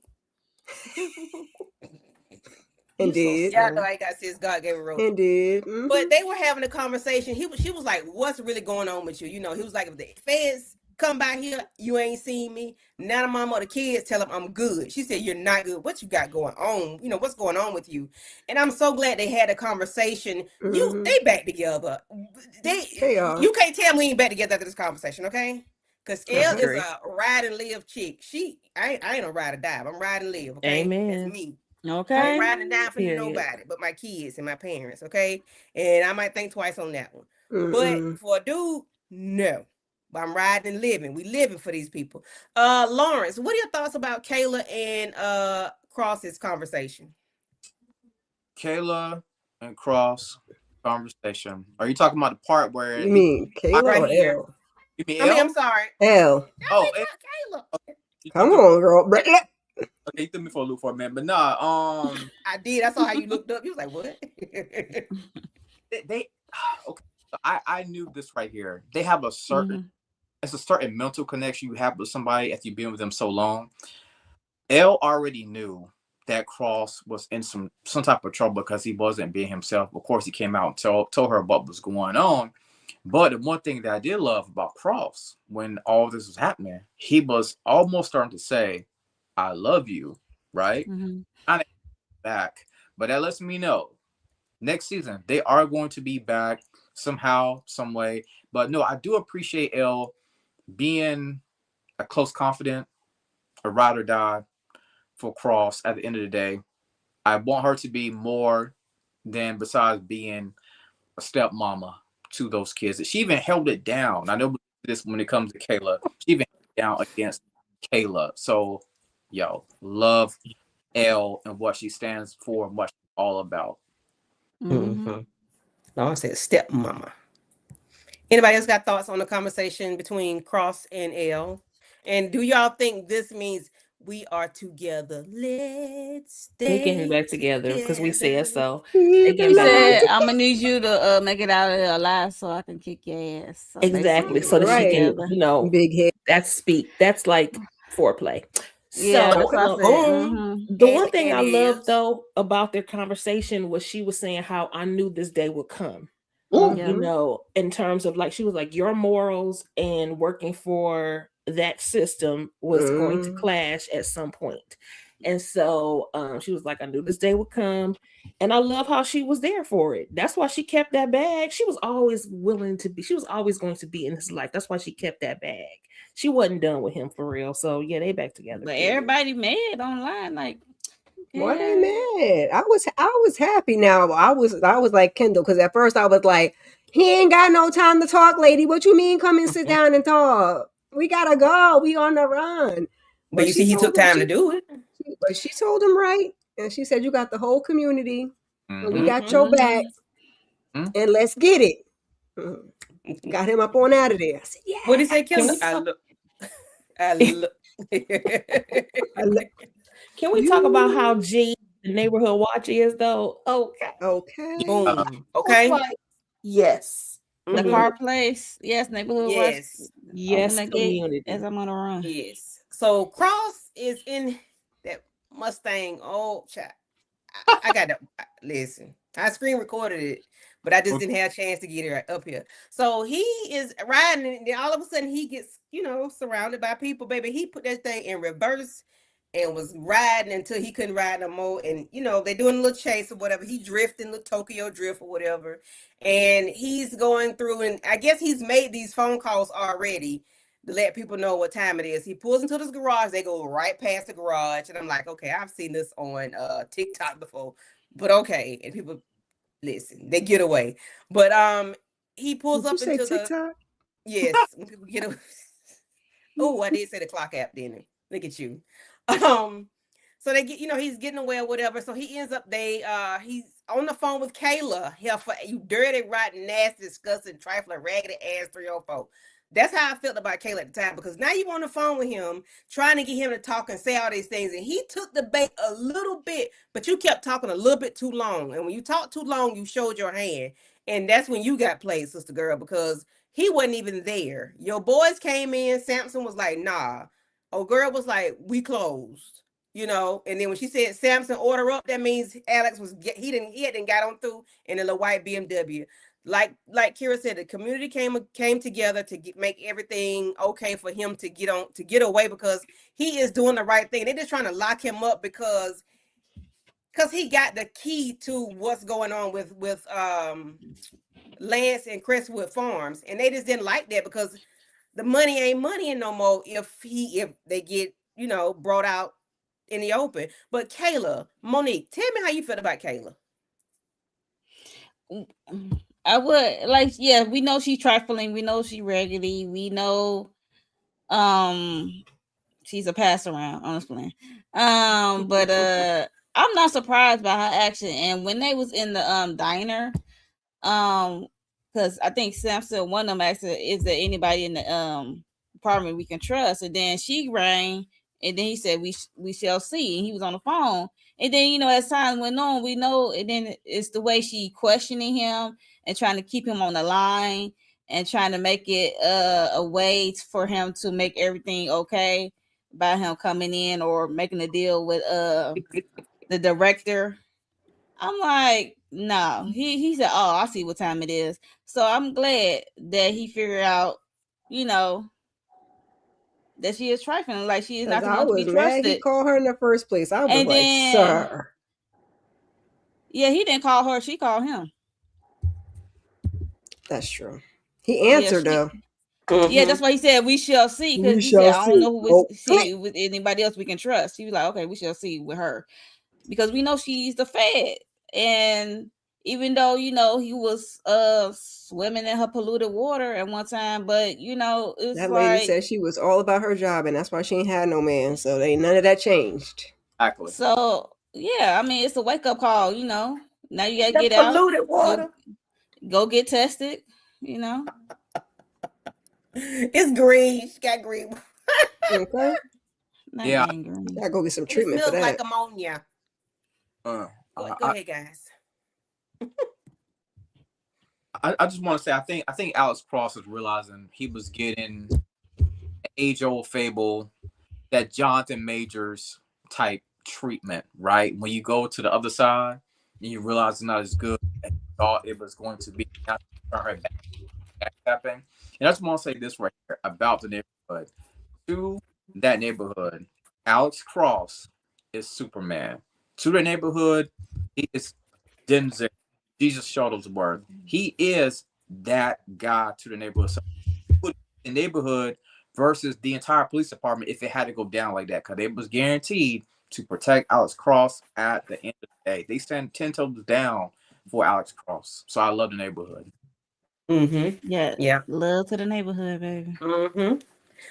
Indeed. Y'all know I got sis God gave a rope. Indeed. But they were having a conversation. She was like, "What's really going on with you?" He was like, "If the feds come by here, you ain't seen me. Now the mama or the kids tell them I'm good. She said, you're not good. What you got going on? You know, what's going on with you? And I'm so glad they had a conversation. They back together. They are. You can't tell me we ain't back together after this conversation, okay? Because Elle is agree. a ride and live chick. I ain't a ride or die. I'm ride and live, okay? Amen. That's me. I Okay. ain't riding down for Period. nobody but my kids and my parents, okay? And I might think twice on that one. But Mm-mm. for a dude, no. But I'm riding and living. We living for these people. Lawrence, what are your thoughts about Kayla and Cross's conversation? Kayla and Cross conversation. Are you talking about the part where You mean Kayla Right or here. L? You mean I mean, I'm L? sorry. L. No, Oh, we got Kayla. you Come threw- on, girl. okay, you threw me for a loop for a minute, but nah. I did. I saw how you looked up. You was like, what? They okay. So I knew this right here. They have a certain it's a certain mental connection you have with somebody after you've been with them so long. Elle already knew that Cross was in some type of trouble because he wasn't being himself. Of course, he came out and told her what was going on. But the one thing that I did love about Cross when all this was happening, he was almost starting to say, "I love you," right? Kind of back, but that lets me know next season they are going to be back somehow, some way. But no, I do appreciate Elle being a close confidant, a ride or die for Cross at the end of the day. I want her to be more than besides being a stepmama to those kids. She even held it down. I know this when it comes to Kayla. She even held it down against Kayla. So, yo, love Elle and what she stands for and what she's all about. Lawrence said stepmama. Anybody else got thoughts on the conversation between Cross and L? And do y'all think this means we are together? Let's They're stay getting back together because we said so. They Keep getting He back said, together. "I'm gonna need you to make it out of here alive so I can kick your ass." So Exactly. basically, So that she Right. can, together. Big head. that's like foreplay. Yeah, So that's what I said. the one thing And I love is. though about their conversation was she was saying how I knew this day would come. Yeah. You know, in terms of like she was like your morals and working for that system was going to clash at some point. And so she was like, I knew this day would come. And I love how she was there for it. That's why she kept that bag. She was always she was always going to be in his life. That's why she kept that bag. She wasn't done with him for real. So yeah, they back together. But everybody mad online, like, Why they mad? I was happy. Now I was like Kendall because at first I was like, he ain't got no time to talk, lady. What you mean? Come and sit down and talk. We gotta go. We on the run. But you see, he took time to do it. But she told him right, and she said, "You got the whole community, and we got Mm-hmm. your back, and let's get it." Got him up on out of there. I said, "Yeah." What did he say, Kendall? I look. Can we talk about how G the neighborhood watch is though? Okay. Okay. Boom. Okay. Like, yes. the car place, yes, neighborhood Yes. watch. Yes, Open the gate community. as I'm on a run. Yes. So Cross is in that Mustang. Oh, child. I got to listen. I screen recorded it, but I just didn't have a chance to get it up here. So he is riding, and then all of a sudden he gets, surrounded by people. Baby, he put that thing in reverse and was riding until he couldn't ride no more. And they're doing a little chase or whatever. He drifting the Tokyo drift or whatever, and he's going through. And I guess he's made these phone calls already to let people know what time it is. He pulls into this garage. They go right past the garage, and I'm like, okay, I've seen this on TikTok before, but okay. And people listen, they get away. But he pulls Did up you say into TikTok? yes, when people get away. Oh, I did say the clock app, didn't I? Look at you. So they get, he's getting away or whatever. So he ends up he's on the phone with Kayla. Hell, for you dirty, rotten, nasty, disgusting, trifling, raggedy ass 304. That's how I felt about Kayla at the time, because now you on the phone with him trying to get him to talk and say all these things, and he took the bait a little bit, but you kept talking a little bit too long. And when you talk too long, you showed your hand, and that's when you got played, sister girl, because he wasn't even there. Your boys came in. Samson was like, nah. Oh, girl was like, we closed. And then when she said Samson order up, that means Alex hadn't got on through in a little white BMW. like Kira said, the community came together to make everything okay for him to get away, because he is doing the right thing. They're just trying to lock him up because he got the key to what's going on with Lance and Crestwood Farms, and they just didn't like that because the money ain't money no more if they get brought out in the open. But Kayla, Monique, tell me how you feel about Kayla. I would like, yeah, we know she's trifling, we know she's raggedy, we know she's a pass around, honestly. But I'm not surprised by her action. And when they was in the diner, because I think Samson, one of them asked her, is there anybody in the apartment we can trust? And then she rang, and then he said, we shall see. And he was on the phone. And then, as time went on, we know, and then it's the way she questioning him and trying to keep him on the line and trying to make it a way for him to make everything okay by him coming in or making a deal with the director. I'm like, no. He said, oh, I see what time it is. So I'm glad that he figured out, that she is trifling, like she is not I supposed to be was mad he trusted. called her in the first place. I was And like, then, sir. Yeah, he didn't call her, she called him. That's true. He answered though. Yeah, that's why he said we shall see, because he said, I don't know who we see with anybody else we can trust. He was like, okay, we shall see with her, because we know she's the Fed. And even though he was swimming in her polluted water at one time, but it's that lady said she was all about her job, and that's why she ain't had no man. So none of that changed. Exactly. So yeah, I mean, it's a wake up call. Now you gotta get out, polluted water. Go get tested. It's green. She got green. Okay. Yeah. Gotta go get some treatment for that. It smells like ammonia. Go ahead, guys. I just want to say, I think Alex Cross is realizing he was getting an age-old fable, that Jonathan Majors type treatment, right? When you go to the other side and you realize it's not as good as you thought it was going to be. Turn her back happening. And I just want to say this right here about the neighborhood. To that neighborhood, Alex Cross is Superman. To the neighborhood, he is Denzel, Jesus Shuttlesworth. He is that guy to the neighborhood. So the neighborhood versus the entire police department if it had to go down like that, because it was guaranteed to protect Alex Cross at the end of the day. They stand 10 toes down for Alex Cross. So I love the neighborhood. Yeah. Love to the neighborhood, baby.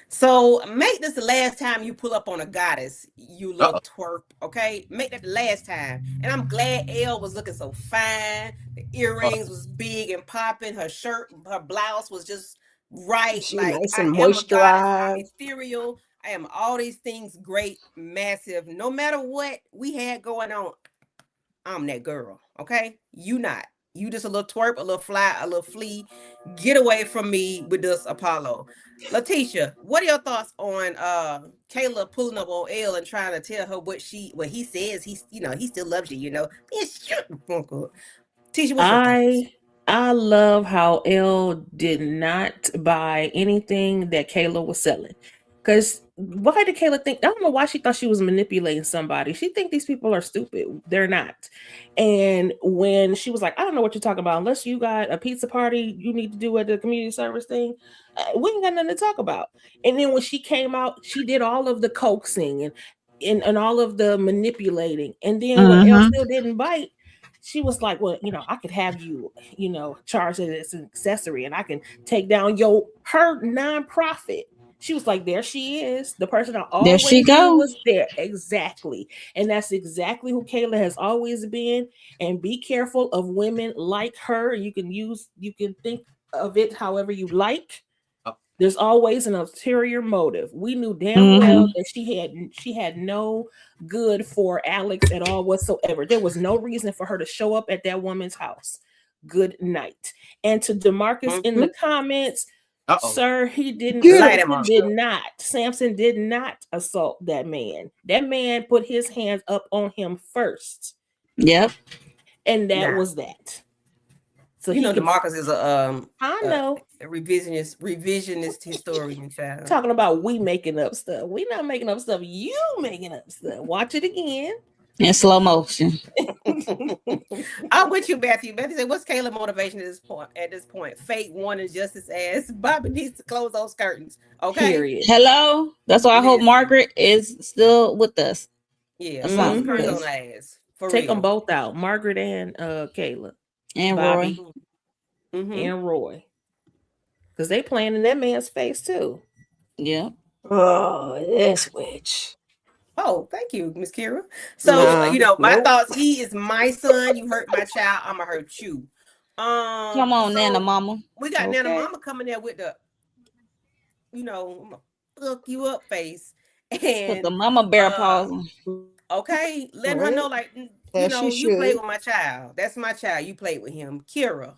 So make this the last time you pull up on a goddess, you little twerp, okay? Make that the last time. And I'm glad Elle was looking so fine. The earrings was big and popping. Her shirt, her blouse was just right. She like nice I and am a goddess. I'm moisturized. ethereal. I am all these things, great, massive. No matter what we had going on, I'm that girl, okay? You not. You just a little twerp, a little fly, a little flea. Get away from me with this Apollo. Letitia, what are your thoughts on Kayla pulling up on Elle and trying to tell her what he says he still loves you, shut the fuck up. Tisha, what's your thoughts? I love how Elle did not buy anything that Kayla was selling. Because why did Kayla think? I don't know why she thought she was manipulating somebody. She think these people are stupid. They're not. And when she was like, I don't know what you're talking about. Unless you got a pizza party you need to do at the community service thing, we ain't got nothing to talk about. And then when she came out, she did all of the coaxing and all of the manipulating. And then when Elle still didn't bite, she was like, well, I could have you, charge it as an accessory, and I can take down her nonprofit. She was like, there she is. The person I always knew was there. Exactly. And that's exactly who Kayla has always been. And be careful of women like her. You can think of it however you like. There's always an ulterior motive. We knew damn well that she had no good for Alex at all whatsoever. There was no reason for her to show up at that woman's house. Good night. And to DeMarcus in the comments, sir, he didn't. Samson did not assault that man. That man put his hands up on him first. Yep. And that was that. So you he know, can. DeMarcus is I know. a revisionist historian, child. Talking about we making up stuff. We not making up stuff. You making up stuff. Watch it again. In slow motion. I'm with you, Matthew. Matthew said, "What's Kayla's motivation at this point? At this point, fate wanting justice as Bobby needs to close those curtains." Okay. Period. Hello. That's why I hope Listen. Margaret is still with us. Yeah, That's close all. the curtains on Because- her ass. For Take real. them both out, Margaret and Kayla, And Bobby Roy. and Roy, because they playing in that man's face too. Yeah. Oh, this witch. Oh, thank you, Miss Kira. So Nah, you know, my nope. thoughts. He is my son. You hurt my child, I'ma hurt you. Come on, so Nana Mama. We got Okay. Nana Mama coming there with the, you know, I'ma fuck you up face, Put and the mama bear paws on. okay, letting her Right. know, like, you As know, she you played should. with my child. That's my child. You played with him. Kira,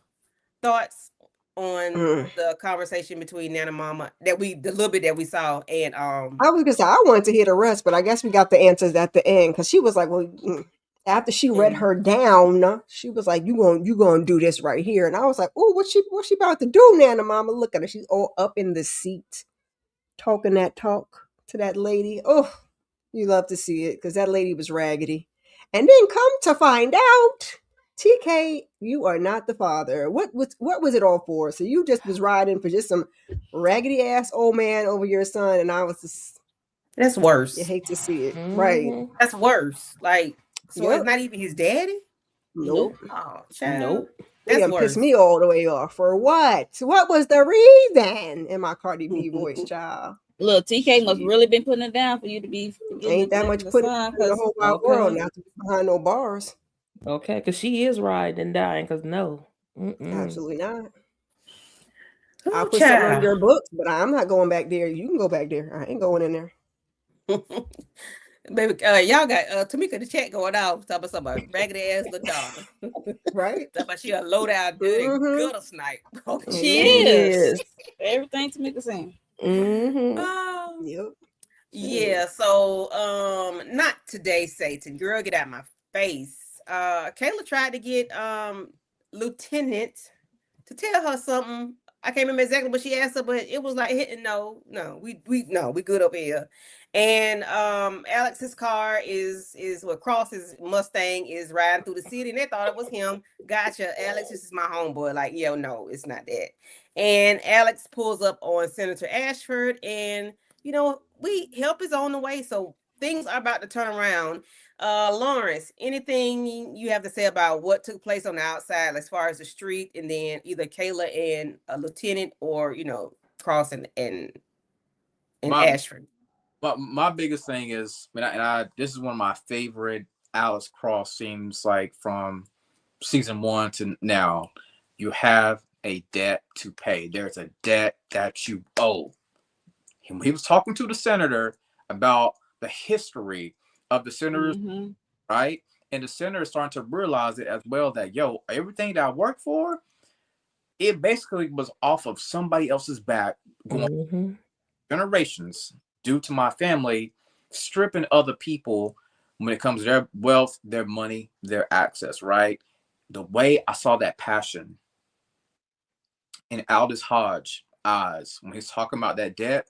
thoughts on the conversation between Nana Mama the little bit that we saw, and I was gonna say I wanted to hear the rest, but I guess we got the answers at the end because she was like, "Well, after she read her down, she was like, you gonna do this right here," and I was like, "Oh, what's she about to do, Nana Mama? Look at her, she's all up in the seat, talking that talk to that lady. Oh, you love to see it because that lady was raggedy, and then come to find out." TK, you are not the father. What was it all for? So you just was riding for just some raggedy ass old man over your son, and I was just that's worse. you hate to see it, right? That's worse. Like, so Yep. it's not even his daddy. Nope. Oh, child. Nope. They That's done pissed worse. me all the way off. For what? What was the reason? In my Cardi B voice, child. Look, TK must really been putting it down for you to be Ain't that much putting in the whole wide world not to be behind no bars. Okay, because she is riding and dying. Because no, Absolutely not. Ooh, I'll put something on child. your books, but I'm not going back there. You can go back there. I ain't going in there. Baby, y'all got Tamika the chat going off talking about raggedy ass little daughter. Right? Talking about she a low down dirty gutter snipe. She is. Everything Tamika saying. Yep. Yeah, so not today, Satan. Girl, get out of my face. Kayla tried to get Lieutenant to tell her something. I can't remember exactly what she asked her, but it was like hitting we good up here. And Alex's car is what Cross's Mustang is riding through the city, and they thought it was him. Gotcha, Alex, this is my homeboy. Like, yo, no, it's not that. And Alex pulls up on Senator Ashford, and you know, help is on the way, so things are about to turn around. Lawrence, anything you have to say about what took place on the outside as far as the street, and then either Kayla and a lieutenant, or you know, Cross and Ashford? My biggest thing is, this is one of my favorite Alex Cross scenes, like from season 1 to now. You have a debt to pay. There's a debt that you owe. He was talking to the senator about the history of the senators, right? And the senator is starting to realize it as well, that, yo, everything that I worked for, it basically was off of somebody else's back, going generations, due to my family stripping other people when it comes to their wealth, their money, their access, right? The way I saw that passion in Aldous Hodge's eyes when he's talking about that debt,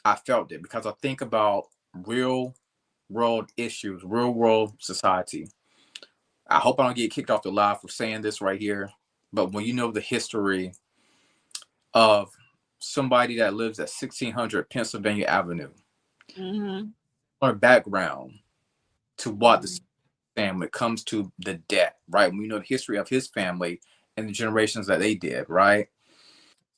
I felt it, because I think about real world issues, real world society. I hope I don't get kicked off the live for saying this right here, but when you know the history of somebody that lives at 1600 Pennsylvania Avenue, or background to what the family, when it comes to the debt, right? We know the history of his family and the generations that they did, right?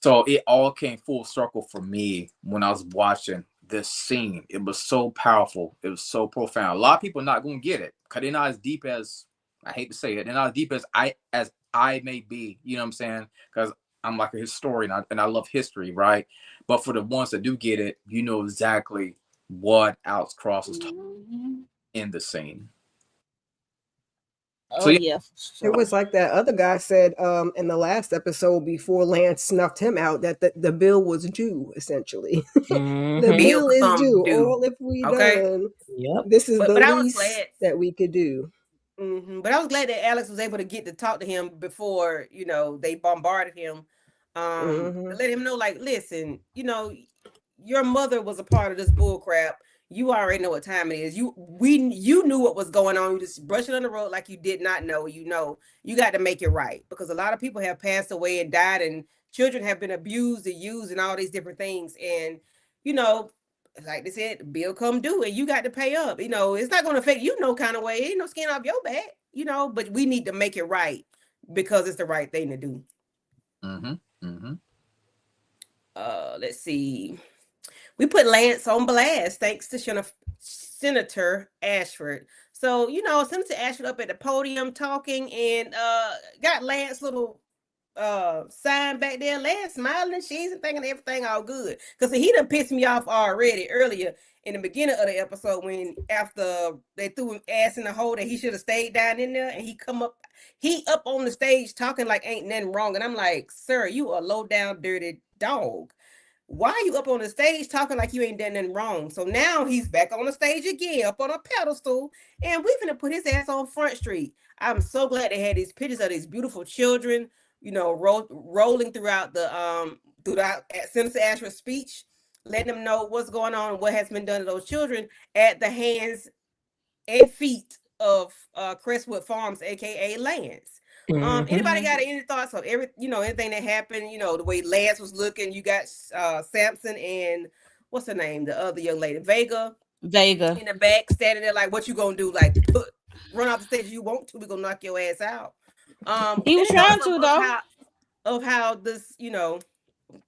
So it all came full circle for me when I was watching this scene. It was so powerful. It was so profound. A lot of people are not going to get it because they're not as deep as, I hate to say it, they're not as deep as I may be. You know what I'm saying? Because I'm like a historian and I love history, right? But for the ones that do get it, you know exactly what Alex Cross is talking in the scene. Oh, so, yeah. It was like that other guy said in the last episode before Lance snuffed him out, that the bill was due, essentially. The bill is due. All if we done. Yep. This is the least that we could do. But I was glad that Alex was able to get to talk to him before, they bombarded him. To let him know, like, listen, your mother was a part of this bull crap. You already know what time it is. You knew what was going on. You just brush it on the road like you did not know. You got to make it right, because a lot of people have passed away and died, and children have been abused and used and all these different things. And like they said, the bill come due and you got to pay up. It's not going to affect you no kind of way. Ain't no skin off your back. But we need to make it right because it's the right thing to do. Let's see. We put Lance on blast thanks to Senator Ashford. So, Senator Ashford up at the podium talking, and got Lance little sign back there. Lance smiling and cheesing and thinking everything all good. Because he done pissed me off already earlier in the beginning of the episode, when after they threw him ass in the hole, that he should have stayed down in there, and he up on the stage talking like ain't nothing wrong. And I'm like, sir, you a low down dirty dog. Why are you up on the stage talking like you ain't done nothing wrong? So now he's back on the stage again, up on a pedestal, and we finna put his ass on Front Street. I'm so glad they had these pictures of these beautiful children, rolling throughout Senator Ashford's speech, letting them know what's going on and what has been done to those children at the hands and feet of Crestwood Farms, aka Lance. Anybody got any thoughts on anything that happened? The way Lance was looking. You got Samson and what's her name, the other young lady, Vega in the back, standing there like, what you gonna do? Like, run off the stage if you want to. We gonna knock your ass out. He was trying to, though. Of how this,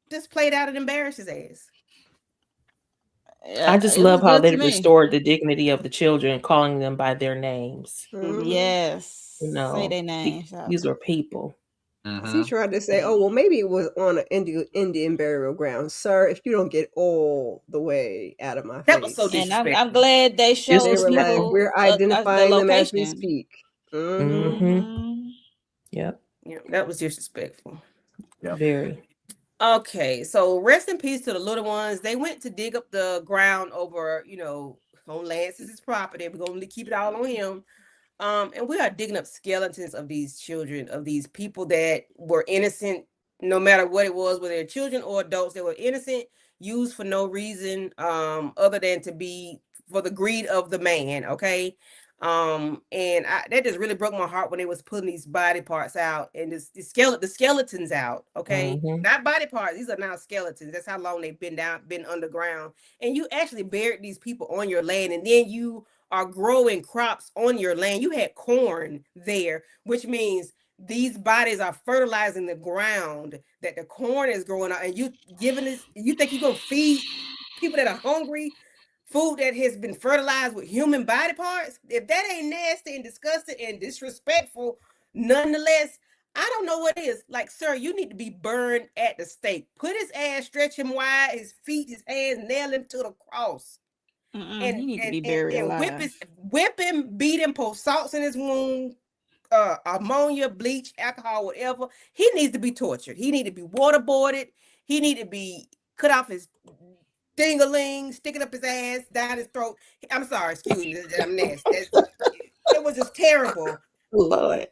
this played out and embarrassed his ass. I just love how they restored the dignity of the children, calling them by their names. Yes. Say their names. These were people. He tried to say, oh, well, maybe it was on an Indian burial ground. Sir, if you don't get all the way out of my face. That was so disrespectful. And I'm glad they showed they were like, we're identifying them as we speak. Yep. Yeah, that was disrespectful. Yep. Very. Okay, so rest in peace to the little ones. They went to dig up the ground over, on Lance's property. We're going to keep it all on him. And we are digging up skeletons of these children, of these people that were innocent, no matter what it was, whether they're children or adults. They were innocent, used for no reason other than to be for the greed of the man, okay? And that just really broke my heart when they was putting these body parts out and the skeletons out, okay? Not body parts, these are now skeletons. That's how long they've been underground. And you actually buried these people on your land, and then you are growing crops on your land. You had corn there, which means these bodies are fertilizing the ground that the corn is growing on, and you think you're gonna feed people that are hungry food that has been fertilized with human body parts? If that ain't nasty and disgusting and disrespectful, nonetheless, I don't know what is. Like, sir, you need to be burned at the stake. Put his ass, stretch him wide, his feet, his hands, nail him to the cross. And he need to be buried alive. Whip him, beat him, pour salts in his wound, ammonia, bleach, alcohol, whatever. He needs to be tortured. He need to be waterboarded. He need to be cut off his ding-a-ling, sticking up his ass, down his throat. I'm sorry, excuse me, I'm nasty. It was just terrible. Lord.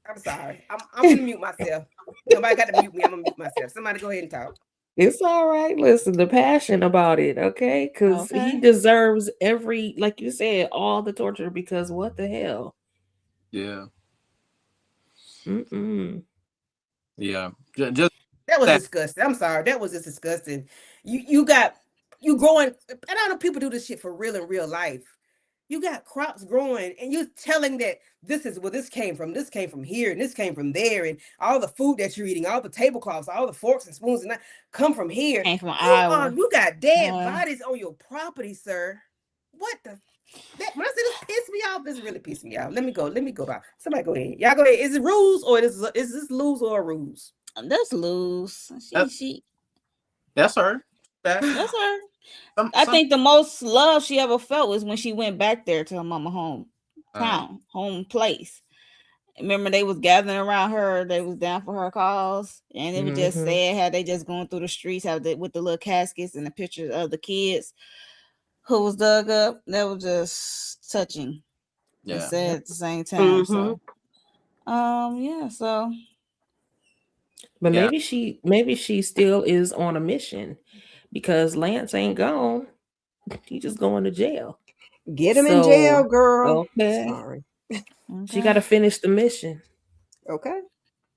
I'm sorry. I'm gonna mute myself. Nobody got to mute me. I'm gonna mute myself. Somebody go ahead and talk. It's all right. Listen, the passion about it, okay? Because he deserves like you said, all the torture, because what the hell? Yeah. Yeah. Just that was disgusting. I'm sorry. That was just disgusting. You growing, and I know people do this shit for real in real life. You got crops growing, and you're telling that this is where this came from. This came from here, and this came from there, and all the food that you're eating, all the tablecloths, all the forks and spoons, and that come from here. Came from Iowa. You got dead bodies on your property, sir. What the? When I say this pissed me off, this really pissed me off. Let me go back. Somebody go ahead. Y'all go ahead. Is it rules or is this lose or rules? That's lose. She. That's her. That's her. I think the most love she ever felt was when she went back there to her mama home place. Remember, they was gathering around her. They was down for her cause, and it was just sad how they just going through the streets, with the little caskets and the pictures of the kids who was dug up. That was just touching. and Yeah. sad at the same time. Mm-hmm. So yeah, so But Yeah. maybe she still is on a mission because Lance ain't gone. He just going to jail. Get him in jail, So girl. okay, Sorry. she got to finish the mission. Okay.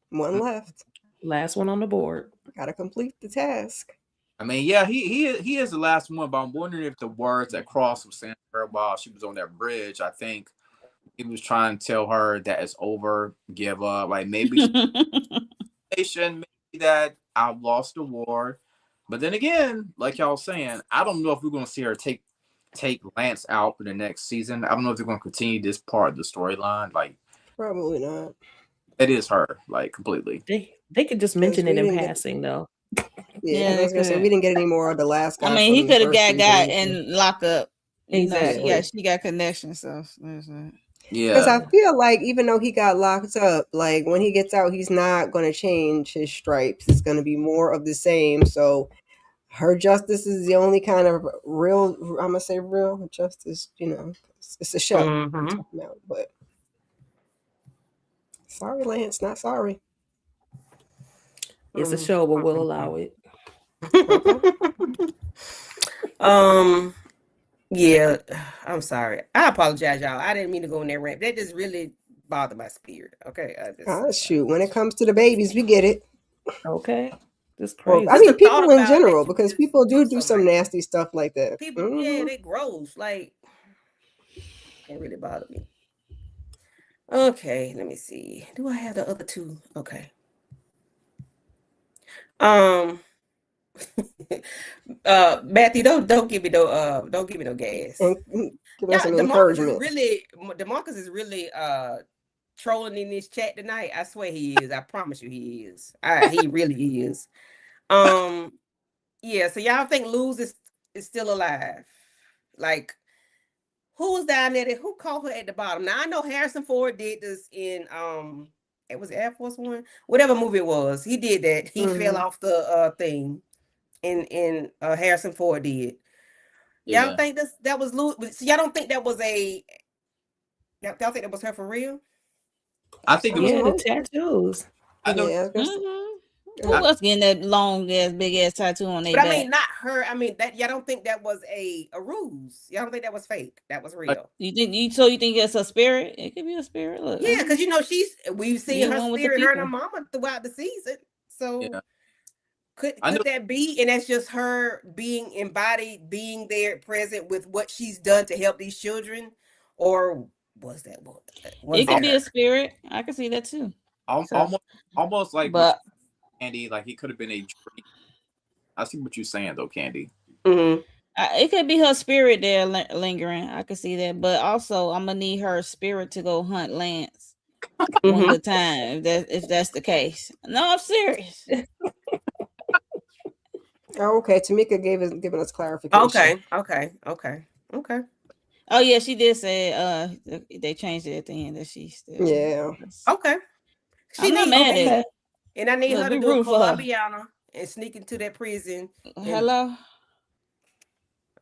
One left. Last one on the board. Gotta complete the task. I mean, yeah, he is the last one, but I'm wondering if the words that Cross was saying to her while she was on that bridge, I think he was trying to tell her that it's over, give up. Like maybe maybe that I've lost the war. But then again, like y'all saying, I don't know if we're gonna see her take Lance out for the next season. I don't know if they're gonna continue this part of the storyline. Like Probably not. it is her, like completely. They could just mention it in passing though. Yeah, Yeah, because I was they gonna say could. we didn't get any more of the last guy. I mean, he from the could have first got season. in lockup. You know, Exactly. she got connections. So Because Yeah. I feel like even though he got locked up, like when he gets out, he's not going to change his stripes. It's going to be more of the same. So her justice is the only kind of real, I'm going to say real justice, you know, it's a show we're talking about. But sorry, Lance, not sorry. It's a show, but we'll allow it. Okay. Yeah, I'm sorry. I apologize, y'all. I didn't mean to go in that rant. That just really bothered my spirit. Okay. Shoot, when it comes to the babies, we get it. Okay. That's Or, crazy. I Just mean, the thought people in about it general, makes you because just people do so some mad. nasty stuff like that. People, yeah, they gross. Like, it really bothered me. Okay, let me see. Do I have the other two? Okay. Matthew, don't give me no gas. And give us Yeah, some DeMarcus encouragement. is really trolling in this chat tonight. I swear he is. I promise you he is. He really is. Yeah, so y'all think Luz is still alive? Like, who was down there? Who called her at the bottom? Now I know Harrison Ford did this in it was Air Force One, whatever movie it was. He did that. He fell off the thing, and Harrison Ford did. Yeah. Y'all think that was Luz? So y'all don't think that was y'all think that was her for real? I think it was. Yeah, the tattoos. I know. Yeah, who else getting that long ass, big ass tattoo on their But back? I mean, not her. I mean that y'all don't think that was a ruse. Y'all don't think that was fake. That was real. You think it's a spirit? It could be a spirit. Look, Yeah, because we've seen her one with the spirit, her and her people. mama throughout the season. So Yeah. could I know. that be? And that's just her being embodied, being there, present with what she's done to help these children, or was that what? It could be a spirit. I can see that too. Almost like But Candy, like he could have been a dream. I see what you're saying though, Candy. it could be her spirit there lingering. I could see that. But also, I'm gonna need her spirit to go hunt Lance one good time. If that's the case. No, I'm serious. Oh, okay. Tamika giving us clarification. Okay. Oh yeah, she did say they changed it at the end that she still. Yeah. Okay. I'm not mad at it. And I need Look, her to we do a root for her. Colombiana and sneak into that prison. Hello.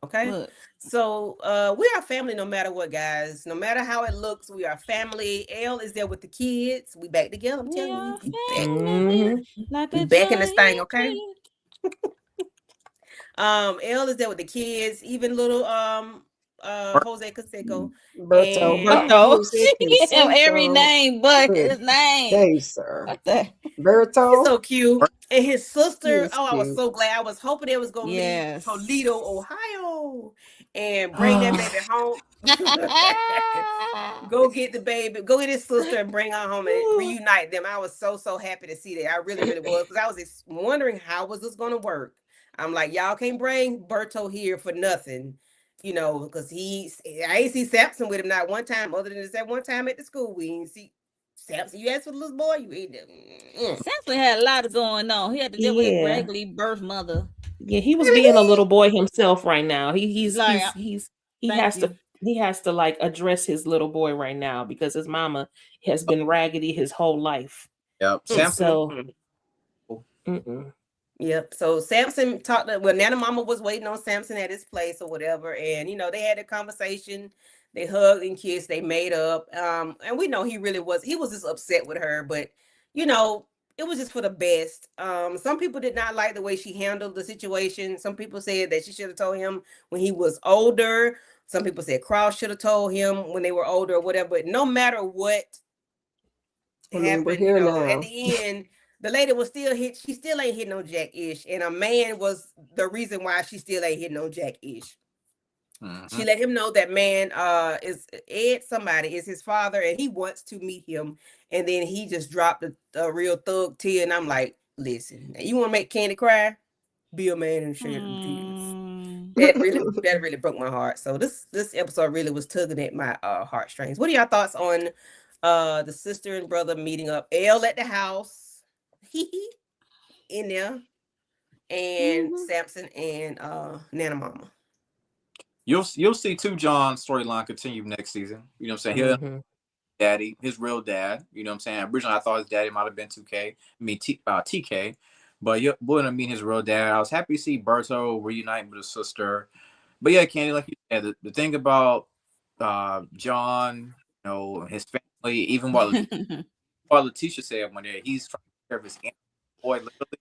Okay. Look. So we are family no matter what, guys. No matter how it looks, we are family. Elle is there with the kids. We back together. I'm telling you. We back in this thing, okay? Elle is there with the kids, even little Jose Canseco. Berto. She gave him every name but his name. Hey, sir. Berto. He's so cute. And his sister, I was cute. so glad. I was hoping they was gonna leave Toledo, Ohio, and bring that baby home. Go get the baby, go get his sister and bring her home and reunite them. I was so happy to see that. I really was, because I was wondering how was this gonna work. I'm like, y'all can't bring Berto here for nothing, you know, because I ain't see Samson with him not one time, other than that one time at the school. We didn't see Samson. You asked for the little boy, you ain't Samson had a lot of going on. He had to deal with his raggedy birth mother. Yeah, he was being a little boy himself right now. He has to like address his little boy right now because his mama has been raggedy his whole life. Yep. Samson. Yep. So Samson talked to, Nana Mama was waiting on Samson at his place or whatever. And, you know, they had a conversation. They hugged and kissed. They made up. And we know he was just upset with her, but you know, it was just for the best. Some people did not like the way she handled the situation. Some people said that she should have told him when he was older. Some people said Cross should have told him when they were older or whatever. But no matter what happened, we're here now. at the end, the lady was still hit. She still ain't hit no Jack Ish, and a man was the reason why she still ain't hit no Jack Ish. She let him know that man is Ed somebody is his father and he wants to meet him. And then he just dropped a real thug tear. And I'm like, listen, you want to make Candy cry? Be a man and share them tears. That really broke my heart. So this episode really was tugging at my heartstrings. What are your thoughts on the sister and brother meeting up? Elle at the house, in there, and Samson and Nana Mama. You'll see two John storyline continue next season. You know what I'm saying? Daddy, his real dad. You know what I'm saying? Originally, I thought his daddy might have been TK, but we're gonna meet his real dad. I was happy to see Berto reuniting with his sister. But yeah, Candy, like you said, the thing about John, you know, his family, even while Letitia said one day he's trying to care of his boy, literally,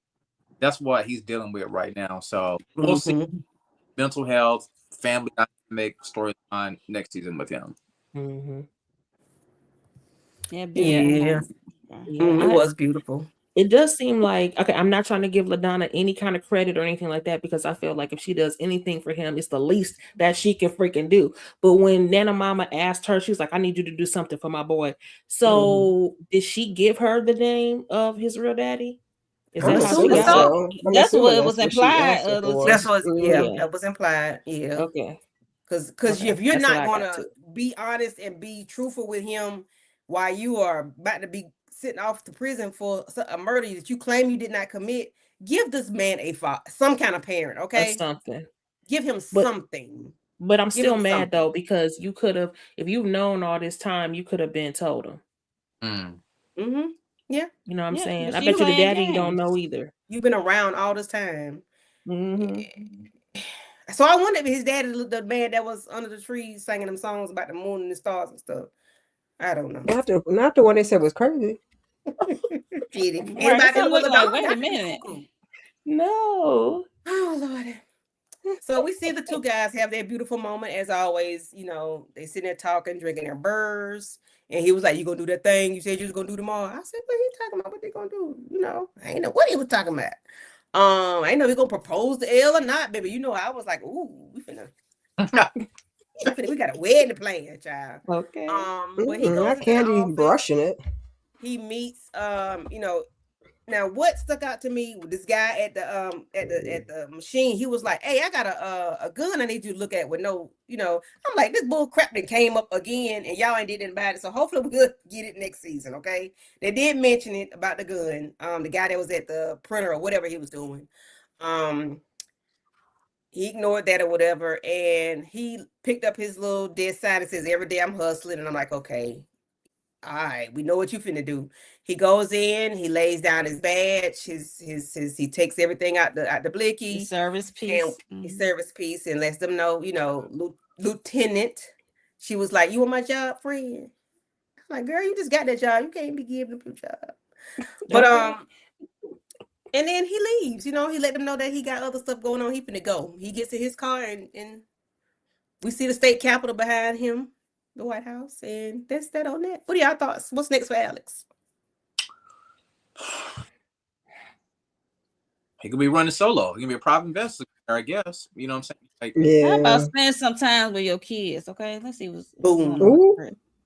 that's what he's dealing with right now. So we'll see mental health, family dynamic storyline next season with him. Yeah. It was beautiful. It does seem like, okay, I'm not trying to give LaDonna any kind of credit or anything like that because I feel like if she does anything for him, it's the least that she can freaking do. But when Nana Mama asked her, she was like, I need you to do something for my boy. So did she give her the name of his real daddy? Is that how she got it? That's what it was implied. That was implied. Yeah. Okay. Because if you're not going to be honest and be truthful with him while you are about to be sitting off to prison for a murder that you claim you did not commit, give this man some kind of parent, okay? Something. Give him something. But I'm still mad though because you could have, if you've known all this time, you could have been told him. Yeah. You know what I'm saying? I bet you the daddy don't know either. You've been around all this time. So I wonder if his daddy, the man that was under the tree singing them songs about the moon and the stars and stuff. I don't know. Not the one they said was crazy. Wait a minute. No. Oh, Lord. So we see the two guys have their beautiful moment as always. You know, they sitting there talking, drinking their burrs. And he was like, you gonna do that thing you said you was gonna do tomorrow? I said, what he talking about? What they gonna do? You know, I ain't know what he was talking about. I ain't know he gonna propose to Elle or not, baby. You know, I was like, ooh, we got a wedding plan, child. Okay. But he goes Candy brushing it. He meets, you know. Now, what stuck out to me with this guy at the machine? He was like, "Hey, I got a gun. I need you to look at with no, you know." I'm like, this bull crap that came up again, and y'all ain't did anything about it. So hopefully we'll get it next season. Okay? They did mention it about the gun. The guy that was at the printer or whatever he was doing. He ignored that or whatever, and he picked up his little dead sign and says, "Every day I'm hustling," and I'm like, okay. All right, we know what you finna do. He goes in, he lays down his badge, he takes everything out the blicky. Service piece. His service piece and lets them know, you know, Lieutenant. She was like, "You want my job, friend?" I'm like, "Girl, you just got that job. You can't be giving them your job." But and then he leaves, you know, he let them know that he got other stuff going on. He finna go. He gets in his car and we see the state capitol behind him. The White House, and that's that on that. What are y'all thoughts? What's next for Alex? He could be running solo. He can be a private investigator, I guess. You know what I'm saying? Like, How about spend some time with your kids? Okay, let's see what's boom.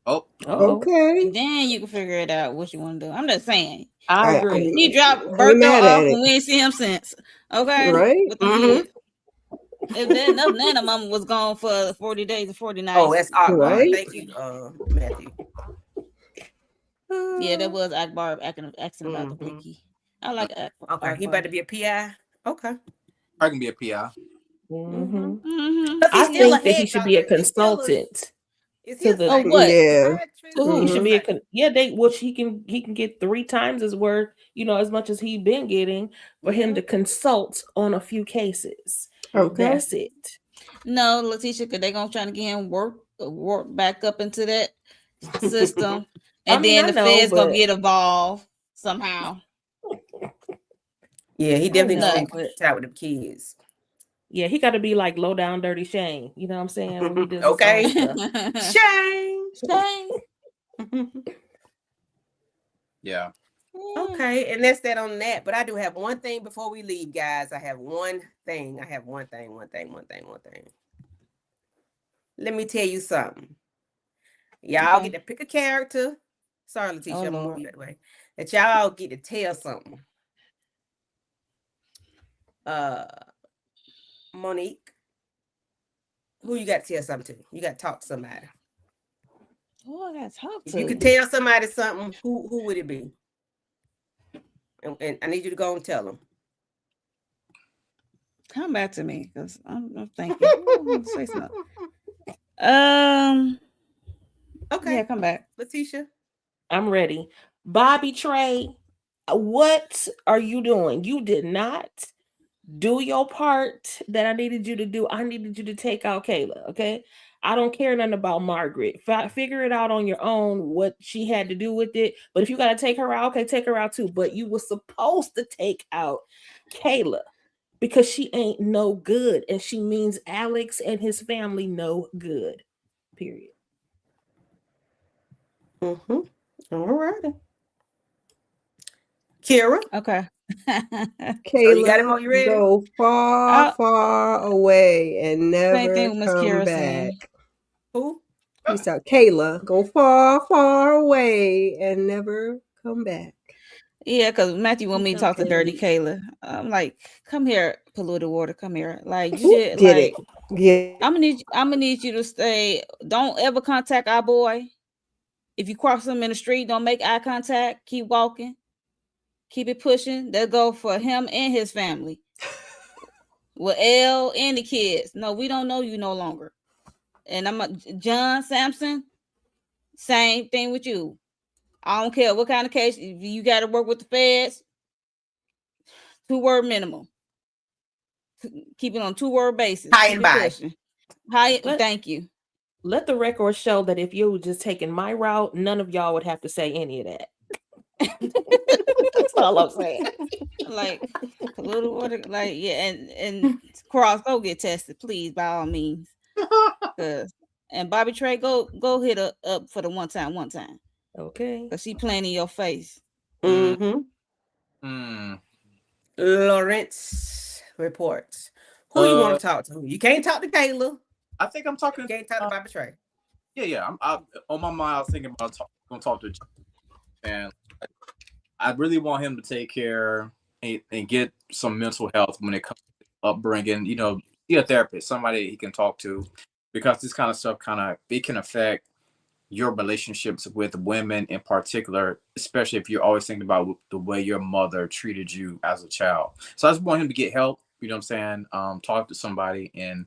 Okay. And then you can figure it out what you want to do. I'm just saying. I agree. He dropped Berto off and we ain't see him since. Okay, right? With the kids. If there's enough, Nana Mama was gone for 40 days and 40 nights. Oh, that's Akbar. Right? Thank you, Matthew. Yeah, that was Akbar asking about the blicky. I like Akbar. Okay, he about to be a PI. Okay. I can be a PI. I think that he should be a consultant. Is he to what? Yeah. He should be he can get 3 times his worth, you know, as much as he been getting for him to consult on a few cases. Okay. That's it. No, Letitia, because they're gonna try to get him work work back up into that system, I and mean, then I the know, feds gonna but get involved somehow. Yeah, he I definitely know, gonna but be out with the kids. yeah, he got to be like low down, dirty Shane. You know what I'm saying? When he does his Okay. own stuff. Shame. Shame. Yeah. Okay, and that's that on that. But I do have one thing before we leave, guys. I have one thing. One thing. Let me tell you something. Y'all Okay. get to pick a character. Sorry, Oh Letitia, I'm gonna move Lord. you that way. That y'all get to tell something. Monique, who you got to tell something to? You got to talk to somebody. Who I gotta talk If you could to? tell somebody something, who would it be? And I need you to go and tell them. Come back to me, because I'm thinking. Who I want to say something? Okay. Yeah, come back. Letitia. I'm ready. Bobby Trey, what are you doing? You did not do your part that I needed you to do. I needed you to take out Kayla, okay? I don't care nothing about Margaret. Figure it out on your own what she had to do with it. But if you got to take her out, okay, take her out too. But you were supposed to take out Kayla because she ain't no good. And she means Alex and his family no good. Period. Mm-hmm. All righty. Kira. Okay. So you got him Kayla, on, you ready? go far, Oh, far away and same never thing with Miss come Kira back. saying. Who? Peace out. Kayla, go far, far away and never come back. Yeah, because Matthew want me to talk to Dirty Okay. Kayla. I'm like, come here, polluted water. Come here. Like you Who did. get it? Like Get I'm gonna need you to stay. Don't ever contact our boy. If you cross him in the street, don't make eye contact. Keep walking. Keep it pushing. That go for him and his family. With L and the kids. No, we don't know you no longer. And I'm a John Sampson. Same thing with you. I don't care what kind of case. If you got to work with the feds, 2-word minimum. Keep it on 2-word basis. High Keep and it by. pushing. Let, Thank you. let the record show that if you were just taking my route, none of y'all would have to say any of that. That's all I'm saying. Like polluted water, like yeah, and Cross, go get tested, please, by all means. And Bobby Trey, go hit her up for the one time, Okay. because she playing in your face. Mm-hmm. Hmm. Lawrence reports. Who you want to talk to? You can't talk to Kayla. I think I'm You talking. can't talk to Bobby Trey. Yeah. On my mind, I was thinking about gonna talk to, and I really want him to take care and get some mental health when it comes to upbringing. You know, be a therapist, somebody he can talk to, because this kind of stuff it can affect your relationships with women in particular, especially if you're always thinking about the way your mother treated you as a child. So I just want him to get help. You know what I'm saying? Talk to somebody and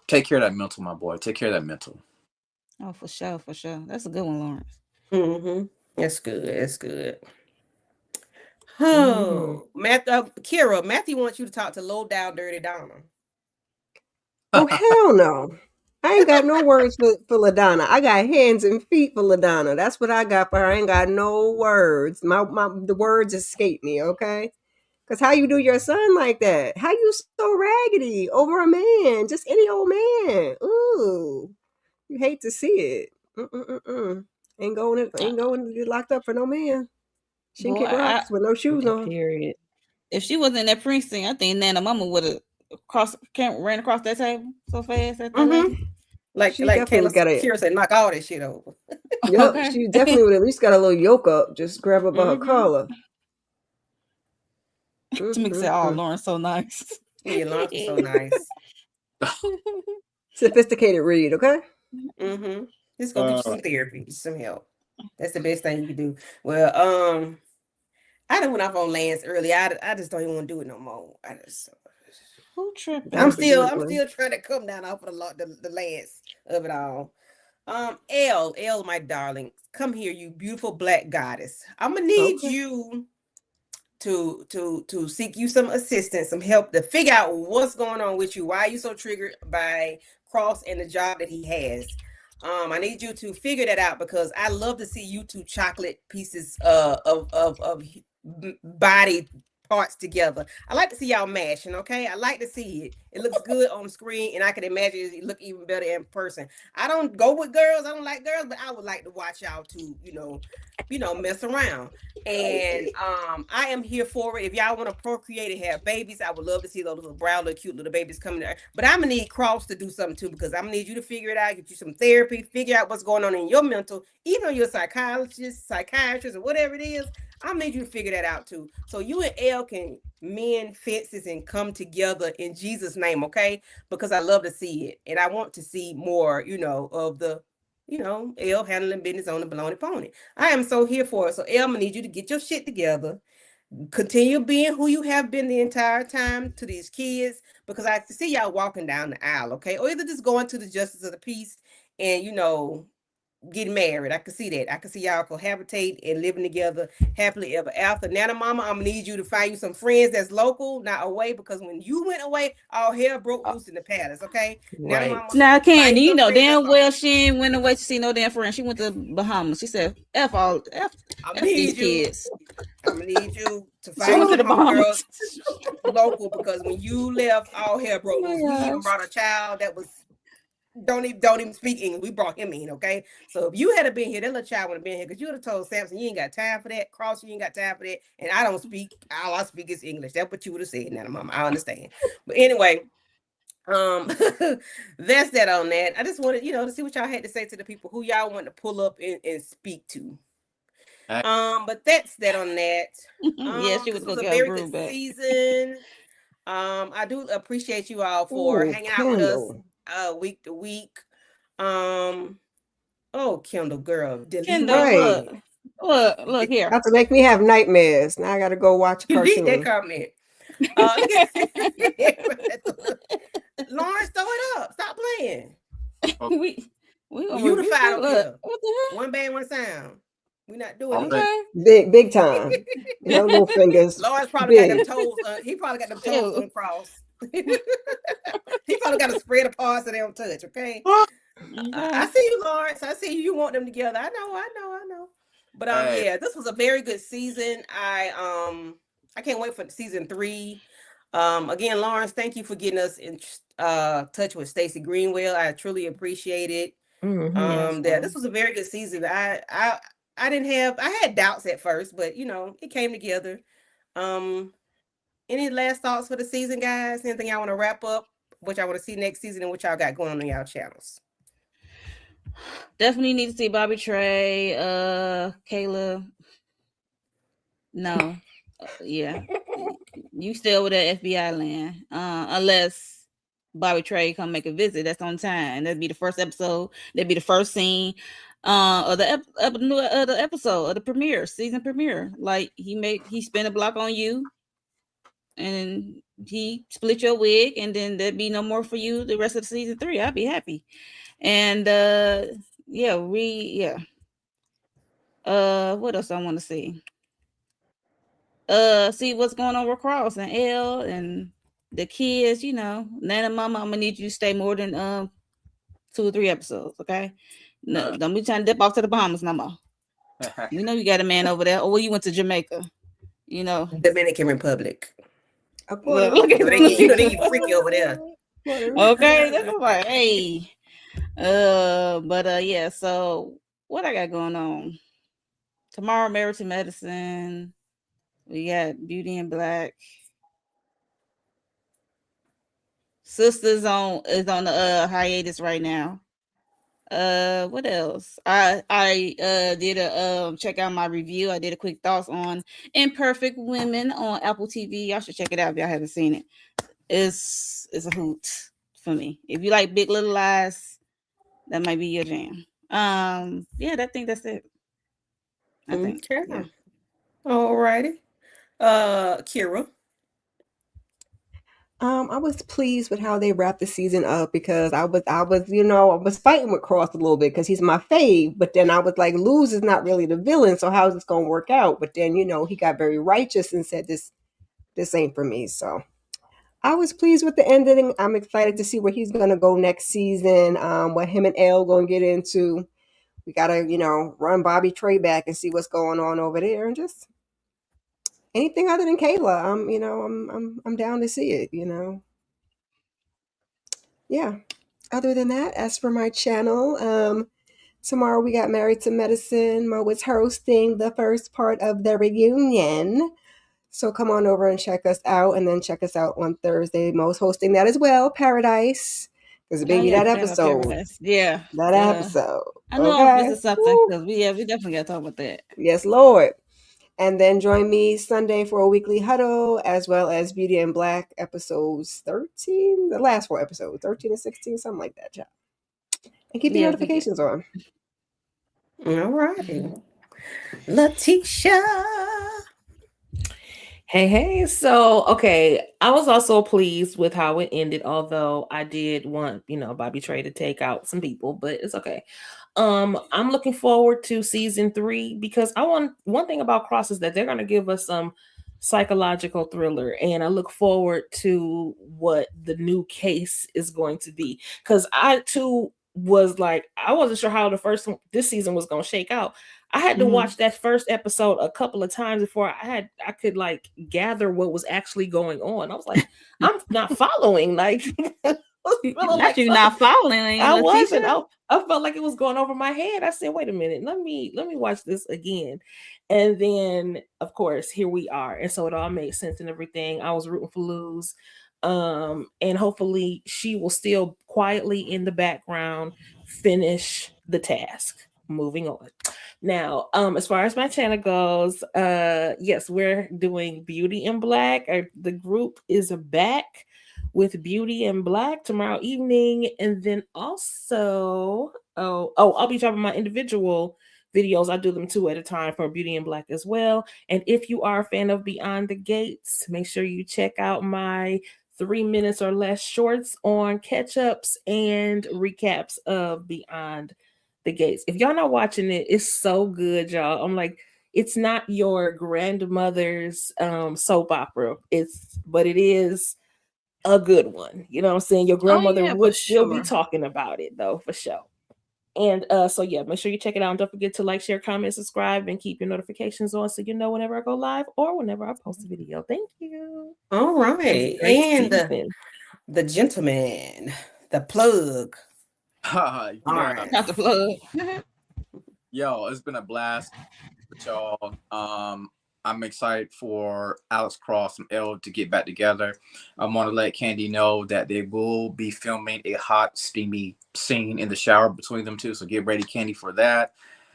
take care of that mental, my boy. Take care of that mental. Oh, for sure. That's a good one, Lawrence. Mm-hmm. That's good. That's good. Mm-hmm. Oh, Kira, Matthew wants you to talk to low down dirty Donna. Oh hell no. I ain't got no words for LaDonna. I got hands and feet for LaDonna. That's what I got for her. I ain't got no words. The words escape me, okay? Cause how you do your son like that? How you so raggedy over a man? Just any old man. Ooh. You hate to see it. Mm-mm-mm-mm. Ain't going to get locked up for no man. She can Boy, kick rocks with no shoes on. Period. if she was in that precinct, I think Nana Mama would have ran across that table so fast at that Mm-hmm. lady. Like She definitely Kayla got a Kira said, knock all that shit over. Yep, Okay. she definitely would at least got a little yoke up. Just grab her by her Mm-hmm. collar. Tamika said, "Oh, Lauren's so nice." Yeah, Lawrence was so nice. Sophisticated read, okay? Mm-hmm. Just go get you some therapy, some help. That's the best thing you can do. Well, I done went off on Lance early. I just don't even want to do it no more. Who tripping? That was a good I'm one. still trying to come down off of the Lance of it all. L, my darling, come here, you beautiful black goddess. I'm gonna need Okay. you to seek you some assistance, some help to figure out what's going on with you. Why are you so triggered by Cross and the job that he has? I need you to figure that out because I love to see you two chocolate pieces of body parts together. I like to see y'all mashing, okay? I like to see it. It looks good on screen, and I can imagine it look even better in person. I don't go with girls. I don't like girls, but I would like to watch y'all two, mess around. And I am here for it. If y'all want to procreate and have babies, I would love to see those little brown, little cute little babies coming there. But I'm gonna need Cross to do something too, because I'm gonna need you to figure it out, get you some therapy, figure out what's going on in your mental, even though you're a psychiatrist, or whatever it is. I need you to figure that out too. So you and Elle can mend fences and come together in Jesus' name, okay? Because I love to see it. And I want to see more, of the Elle handling business on the baloney pony. I am so here for it. So Elle, I'm gonna need you to get your shit together. Continue being who you have been the entire time to these kids, because I see y'all walking down the aisle, okay? Or either just going to the justice of the peace and getting married. I can see that. I can see y'all cohabitate and living together happily ever after. Nana Mama, I'm gonna need you to find you some friends that's local, not away, because when you went away, all hell broke loose in the palace. Okay, Nana Right. Mama, Now, find Candy, you you some know friends that's damn well local. she ain't went away to see no damn friend. She went to Bahamas. She said, F all, F, I'm F these need you. kids. I'm gonna need you to She find you went to some the homegirls Bahamas. local, because when you left, all hell Oh broke my loose. We even gosh. brought a child that was don't even speak English. We brought him in, okay? So if you had been here, that little child would have been here, because you would have told Samson, you ain't got time for that. Cross, you ain't got time for that. And I don't speak, all I speak is English. That's what you would have said, Nana Mama. I understand. But anyway, that's that on that. I just wanted, to see what y'all had to say to the people who y'all want to pull up and speak to. But that's that on that. Yeah, she This was was gonna a get her very good groove back. season. I do appreciate you all for Ooh, hanging out with us Kendall. week to week. Oh, Kendall, girl, delete Kendall, that Right. comment. look here. About to make me have nightmares. Now I gotta go watch a Delete that cartoon. comment. Look at Lawrence, throw it up. Stop playing. we we We gonna rebuke unified you. over Look, here. what the One band, one sound. We're not doing hell? it. Okay. Big time. Her little fingers Lawrence probably got them big. toes. He probably got them toes Ew. uncrossed. He probably got to spread apart so they don't touch. Okay. I Okay. see you, Lawrence. I see you. You want them together. I know. But Hey, yeah, this was a very good season. I can't wait for season 3. Again, Lawrence, thank you for getting us in touch with Stacey Greenwell. I truly appreciate it. Yes. This was a very good season. I had doubts at first, but it came together. Any last thoughts for the season, guys? Anything y'all want to wrap up? What y'all want to see next season and what y'all got going on y'all channels? Definitely need to see Bobby Trey, Kayla. No. Yeah. You still with that FBI land. Unless Bobby Trey come make a visit. That's on time. That'd be the first episode. That'd be the first scene of the the episode of the premiere, season premiere. Like he spent a block on you and he split your wig, and then there'd be no more for you the rest of the season 3. I'd be happy. And what else I want to see? See what's going on with Cross and Elle and the kids, Nana Mama, I'm gonna need you to stay more than 2 or 3 episodes, okay? No, don't be trying to dip off to the Bahamas no more. We know you got a man over there. Or you went to Jamaica, Dominican Republic. Well, look at they get freaky over there. Okay, that's right. Hey. Yeah, so what I got going on? Tomorrow, Married to Medicine. We got Beauty in Black. Sisters is on the hiatus right now. What else? I did a check out my review. I did a quick thoughts on Imperfect Women on Apple TV. Y'all should check it out if y'all haven't seen it. It's a hoot for me. If you like Big Little Lies, that might be your jam. Yeah, I think that's it. I think. Okay. Yeah. All righty. Kira. I was pleased with how they wrapped the season up, because I was fighting with Cross a little bit because he's my fave, but then I was like, Luz is not really the villain, so how's this gonna work out? But then he got very righteous and said this ain't for me. So I was pleased with the ending. I'm excited to see where he's going to go next season. What him and Elle going to get into. We got to, run Bobby Trey back and see what's going on over there, and just anything other than Kayla. I'm down to see it. Yeah. Other than that, as for my channel, tomorrow we got Married to Medicine. Mo is hosting the first part of the reunion. So come on over and check us out, and then check us out on Thursday. Mo's hosting that as well, Paradise. Because baby, that episode. Yeah. That episode. I know I'm missing something because we definitely got to talk about that. Yes, Lord. And then join me Sunday for a weekly huddle, as well as Beauty and Black episodes 13, the last 4 episodes, 13 and 16, something like that, child. And keep the notifications on. All right. Letitia. Hey. So, okay. I was also pleased with how it ended, although I did want, Bobby Trey to take out some people, but it's okay. I'm looking forward to season 3 because one thing about Cross is that they're going to give us some psychological thriller, and I look forward to what the new case is going to be, because I too was like, I wasn't sure how this season was going to shake out. I had to watch that first episode a couple of times before I could like gather what was actually going on. I was like, I'm not following. Like, not following. I wasn't. I felt like it was going over my head. I said, wait a minute, let me watch this again. And then, of course, here we are. And so it all made sense and everything. I was rooting for Luz. And hopefully she will still quietly in the background finish the task. Moving on. Now, as far as my channel goes, yes, we're doing Beauty in Black. The group is back with Beauty in Black tomorrow evening, and then also, I'll be dropping my individual videos. I do them 2 at a time for Beauty in Black as well. And if you are a fan of Beyond the Gates, make sure you check out my 3 minutes or less shorts on catch-ups and recaps of Beyond the Gates. If y'all not watching it, it's so good, y'all. I'm like, it's not your grandmother's soap opera. But it is a good one. You know what I'm saying? Your grandmother would still be talking about it though, for sure. And so yeah, make sure you check it out. And don't forget to like, share, comment, subscribe, and keep your notifications on so you know whenever I go live or whenever I post a video. Thank you. All right. And the gentleman, the plug. All right. Not the plug. Yo, it's been a blast with y'all. I'm excited for Alex Cross and Elle to get back together. I want to let Candy know that they will be filming a hot, steamy scene in the shower between them two. So get ready, Candy, for that.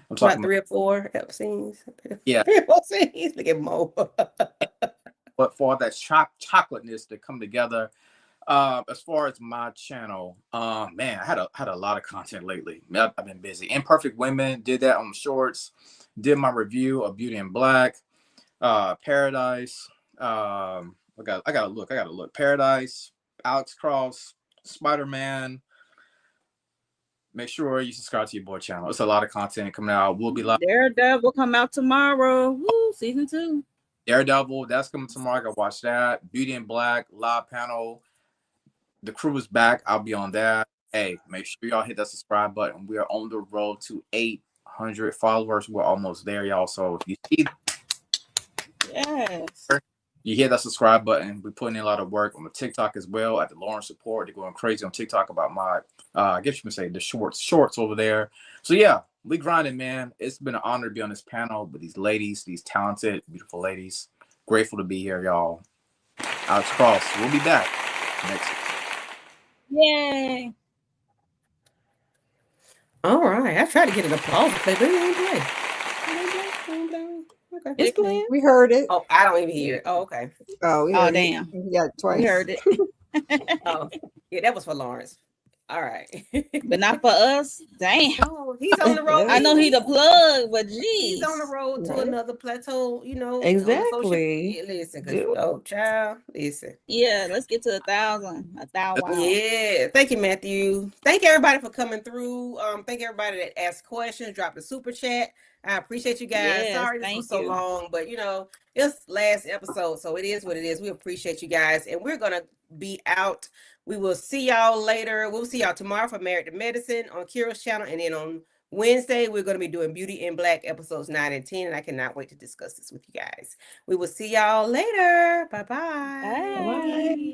I'm talking about 3 or 4 scenes. Yeah. 3 or 4 scenes. Look at Mo. But for that chocolateness to come together. As far as my channel, man, I had a lot of content lately. I've been busy. Imperfect Women did that on shorts. Did my review of Beauty in Black. Paradise. I gotta look. Paradise, Alex Cross, Spider-Man. Make sure you subscribe to your boy channel. It's a lot of content coming out. We'll be live. Daredevil will come out tomorrow. Woo, season 2. Daredevil, that's coming tomorrow. I gotta watch that. Beauty in Black, live panel. The crew is back. I'll be on that. Hey, make sure y'all hit that subscribe button. We are on the road to 800 followers. We're almost there, y'all. So if you see you hit that subscribe button. We're putting in a lot of work on the TikTok as well at the Lawrence Support. They're going crazy on TikTok about my, I guess you can say the shorts over there. So yeah, we grinding, man. It's been an honor to be on this panel with these ladies, these talented, beautiful ladies. Grateful to be here, y'all. Alex Cross, we'll be back next week. Yay. All right. I tried to get an applause play, but it didn't play. Okay. It's playing. We heard it. Oh, I don't even hear it. Oh, okay. Oh, damn. Yeah, twice. We heard it. Oh, yeah, that was for Lawrence. All right. But not for us. Damn. Oh, he's on the road. I know he's the plug, but geez. He's on the road to another plateau, Exactly. Listen, oh, child, listen. Yeah, let's get to 1,000. 1,000. Yeah. Thank you, Matthew. Thank everybody for coming through. Thank everybody that asked questions, dropped a super chat. I appreciate you guys. Yes, Sorry this thank was so you. long, but it's last episode, so it is what it is. We appreciate you guys, and we're gonna be out. We will see y'all later. We'll see y'all tomorrow for Married to Medicine on Kira's channel, and then on Wednesday we're gonna be doing Beauty in Black episodes 9 and 10, and I cannot wait to discuss this with you guys. We will see y'all later. Bye-bye. Bye.